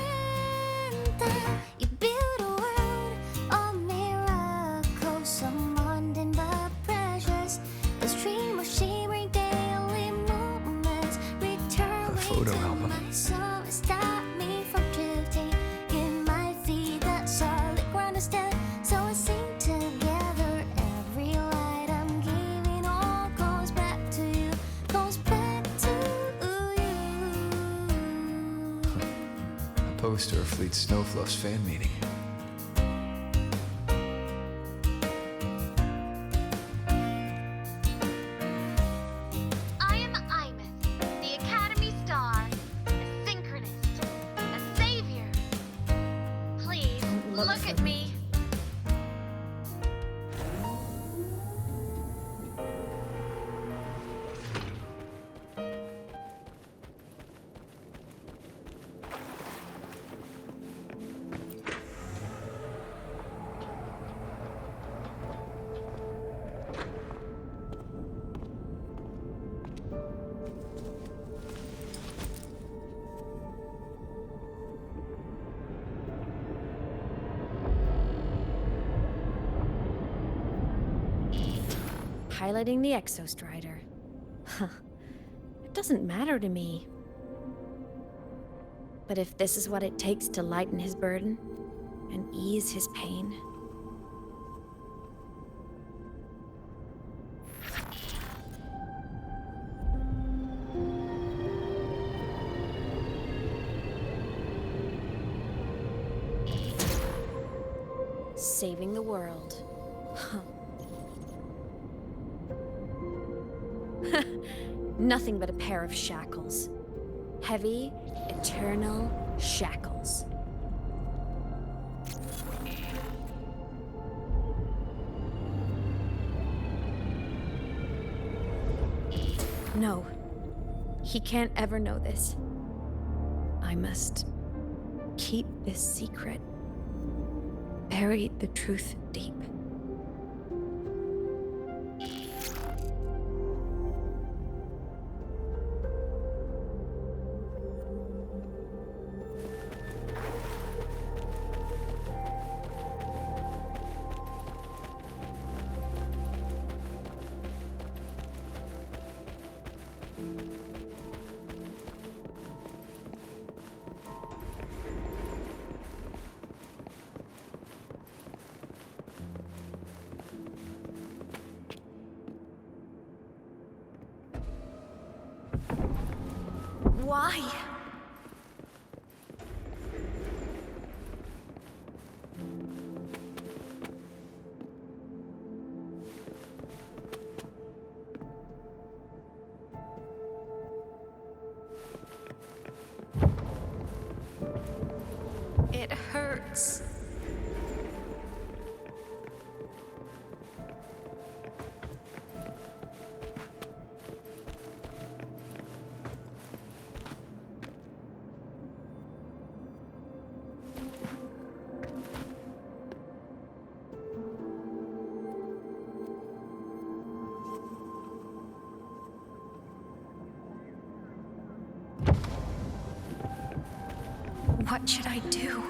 You build a world of miracles, some mundane but precious. A stream of shimmering daily moments return photo to album. my soul. Stop me from drifting. Give my feet that solid ground instead. So I sing together. Every light I'm giving all goes back to you. Goes back to you. A poster of Fleet Snowfluff's fan meeting. I am Imeth, the Academy Star, a synchronist, a savior. Please, look at me. Piloting the Exostrider. Huh. It doesn't matter to me. But if this is what it takes to lighten his burden and ease his pain, saving the world. Huh. Nothing but a pair of shackles. Heavy, eternal shackles. No. He can't ever know this. I must keep this secret. Bury the truth deep. Why? It hurts. What should I do?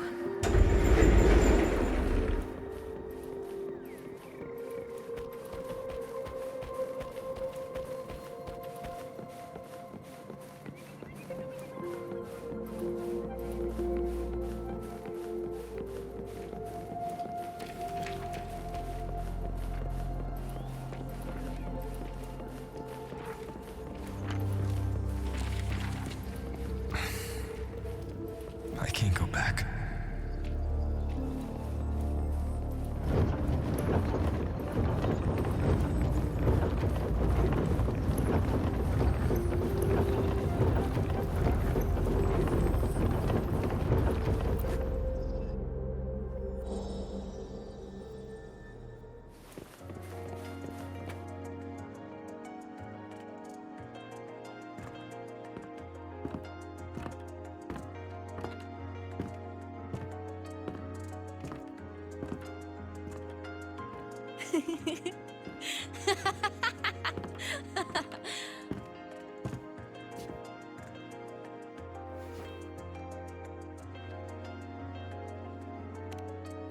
I can't go back.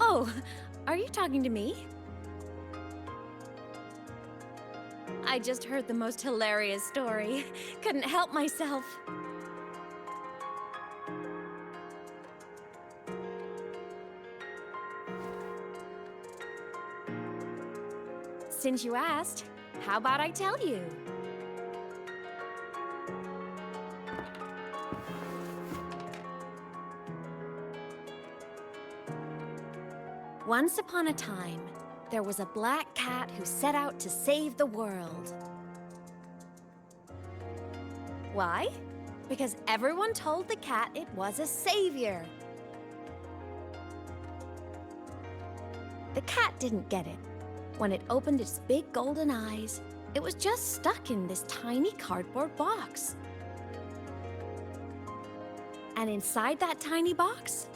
Oh, are you talking to me? I just heard the most hilarious story. Couldn't help myself. Since you asked, how about I tell you? Once upon a time, there was a black cat who set out to save the world. Why? Because everyone told the cat it was a savior. The cat didn't get it. When it opened its big golden eyes, it was just stuck in this tiny cardboard box. And inside that tiny box,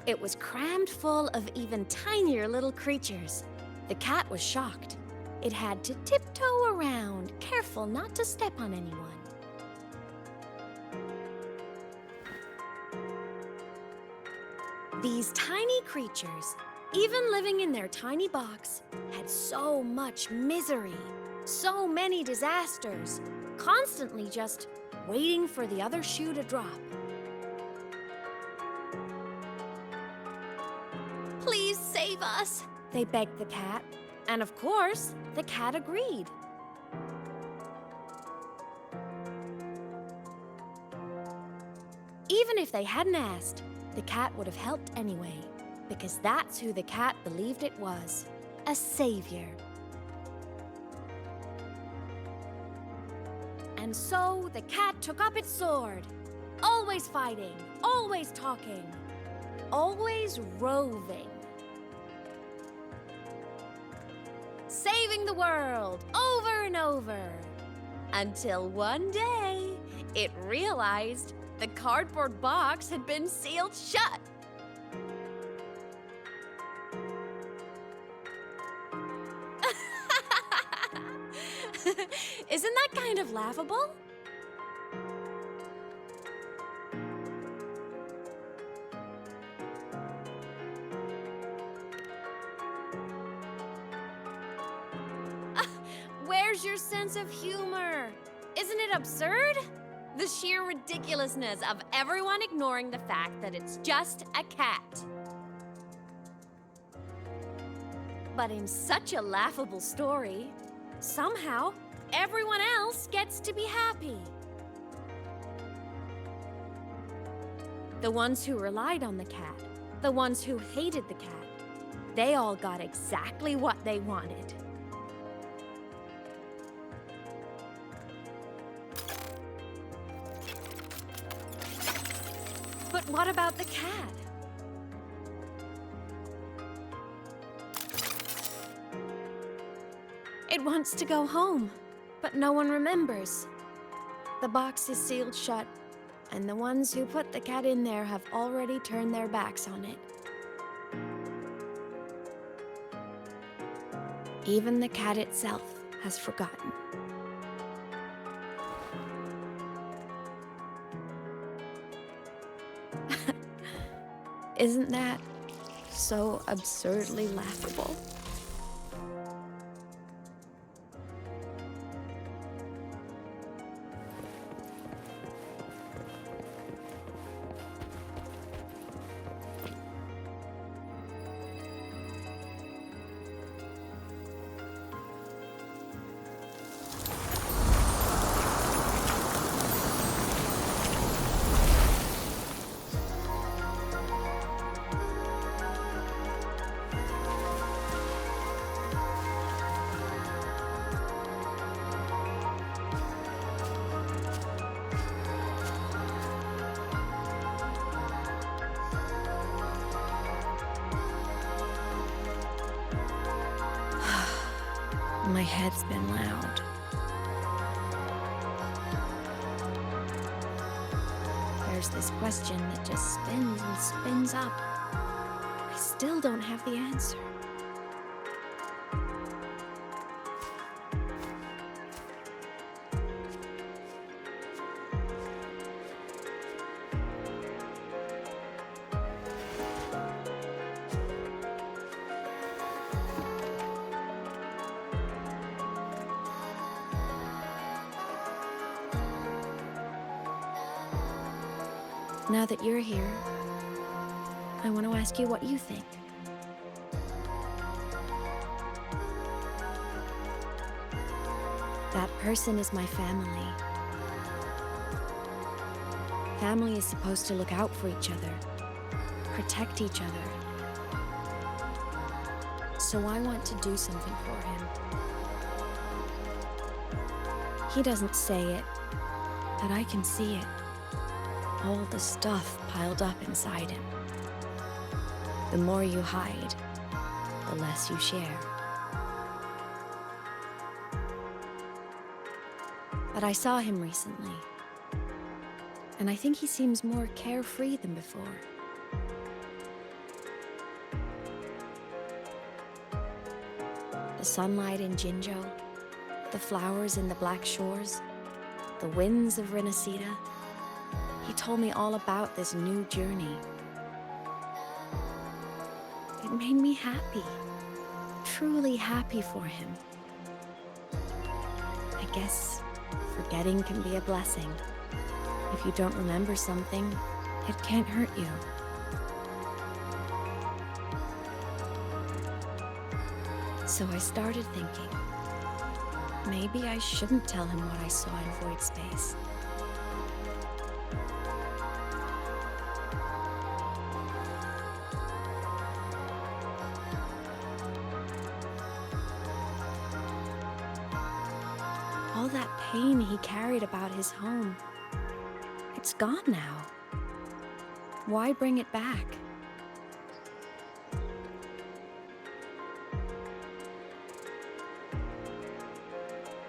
it was crammed full of even tinier little creatures. The cat was shocked. It had to tiptoe around, careful not to step on anyone. These tiny creatures, even living in their tiny box, had so much misery, so many disasters, constantly just waiting for the other shoe to drop. Please save us, they begged the cat. And of course, the cat agreed. Even if they hadn't asked, the cat would have helped anyway, because that's who the cat believed it was, a savior. And so the cat took up its sword, always fighting, always talking, always roving. Saving the world over and over. Until one day, it realized the cardboard box had been sealed shut. Isn't that kind of laughable? Where's your sense of humor? Isn't it absurd? The sheer ridiculousness of everyone ignoring the fact that it's just a cat. But in such a laughable story, somehow everyone else gets to be happy. The ones who relied on the cat, the ones who hated the cat, they all got exactly what they wanted. But what about the cat? It wants to go home, but no one remembers. The box is sealed shut, and the ones who put the cat in there have already turned their backs on it. Even the cat itself has forgotten. Isn't that so absurdly laughable? My head's been loud. There's this question that just spins and spins up. I still don't have the answer. Now that you're here, I want to ask you what you think. That person is my family. Family is supposed to look out for each other, protect each other. So I want to do something for him. He doesn't say it, but I can see it. All the stuff piled up inside him. The more you hide, the less you share. But I saw him recently, and I think he seems more carefree than before. The sunlight in Jinzhou, the flowers in the Black Shores, the winds of Renacida. He told me all about this new journey. It made me happy, truly happy for him. I guess forgetting can be a blessing. If you don't remember something, it can't hurt you. So I started thinking, maybe I shouldn't tell him what I saw in Void Space. All that pain he carried about his home, it's gone now. Why bring it back?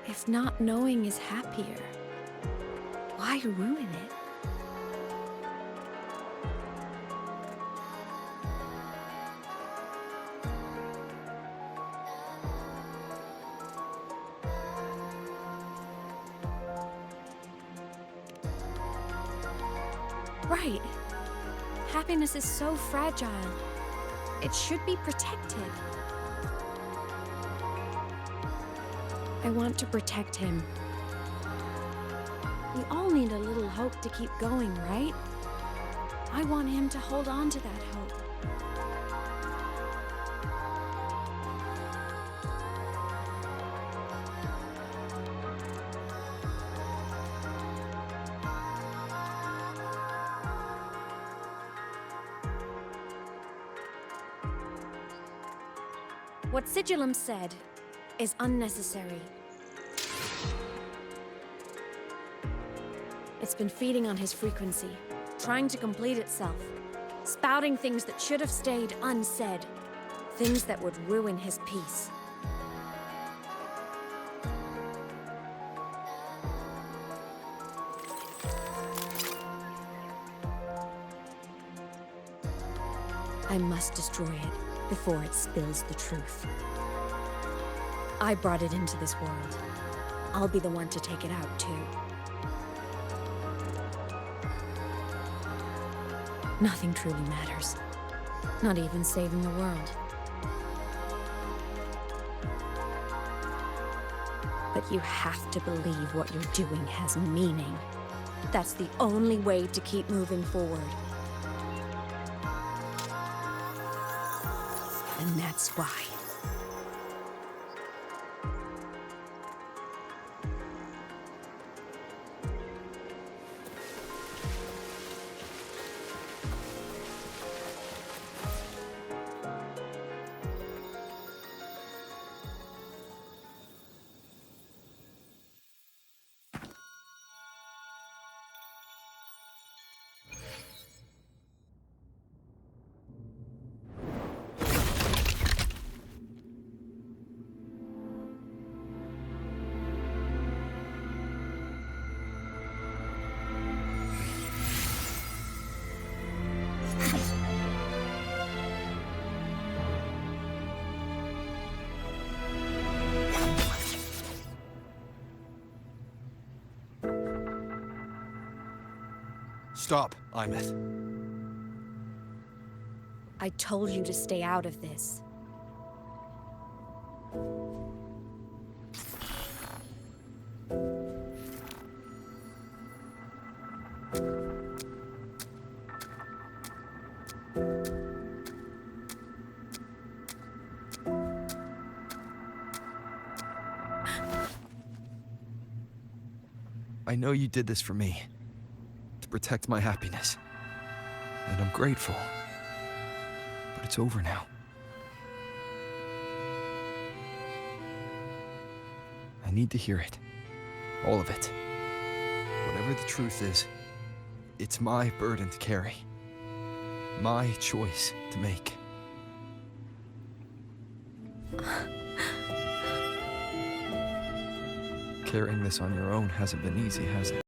If not knowing is happier, why ruin it? Right. Happiness is so fragile. It should be protected. I want to protect him. We all need a little hope to keep going, right? I want him to hold on to that hope. What Sigillum said is unnecessary. It's been feeding on his frequency, trying to complete itself, spouting things that should have stayed unsaid, things that would ruin his peace. I must destroy it before it spills the truth. I brought it into this world. I'll be the one to take it out, too. Nothing truly matters. Not even saving the world. But you have to believe what you're doing has meaning. That's the only way to keep moving forward. And that's why. Stop, Imeth. I told you to stay out of this. I know you did this for me. To protect my happiness. And I'm grateful. But it's over now. I need to hear it. All of it. Whatever the truth is, it's my burden to carry. My choice to make. Carrying this on your own hasn't been easy, has it?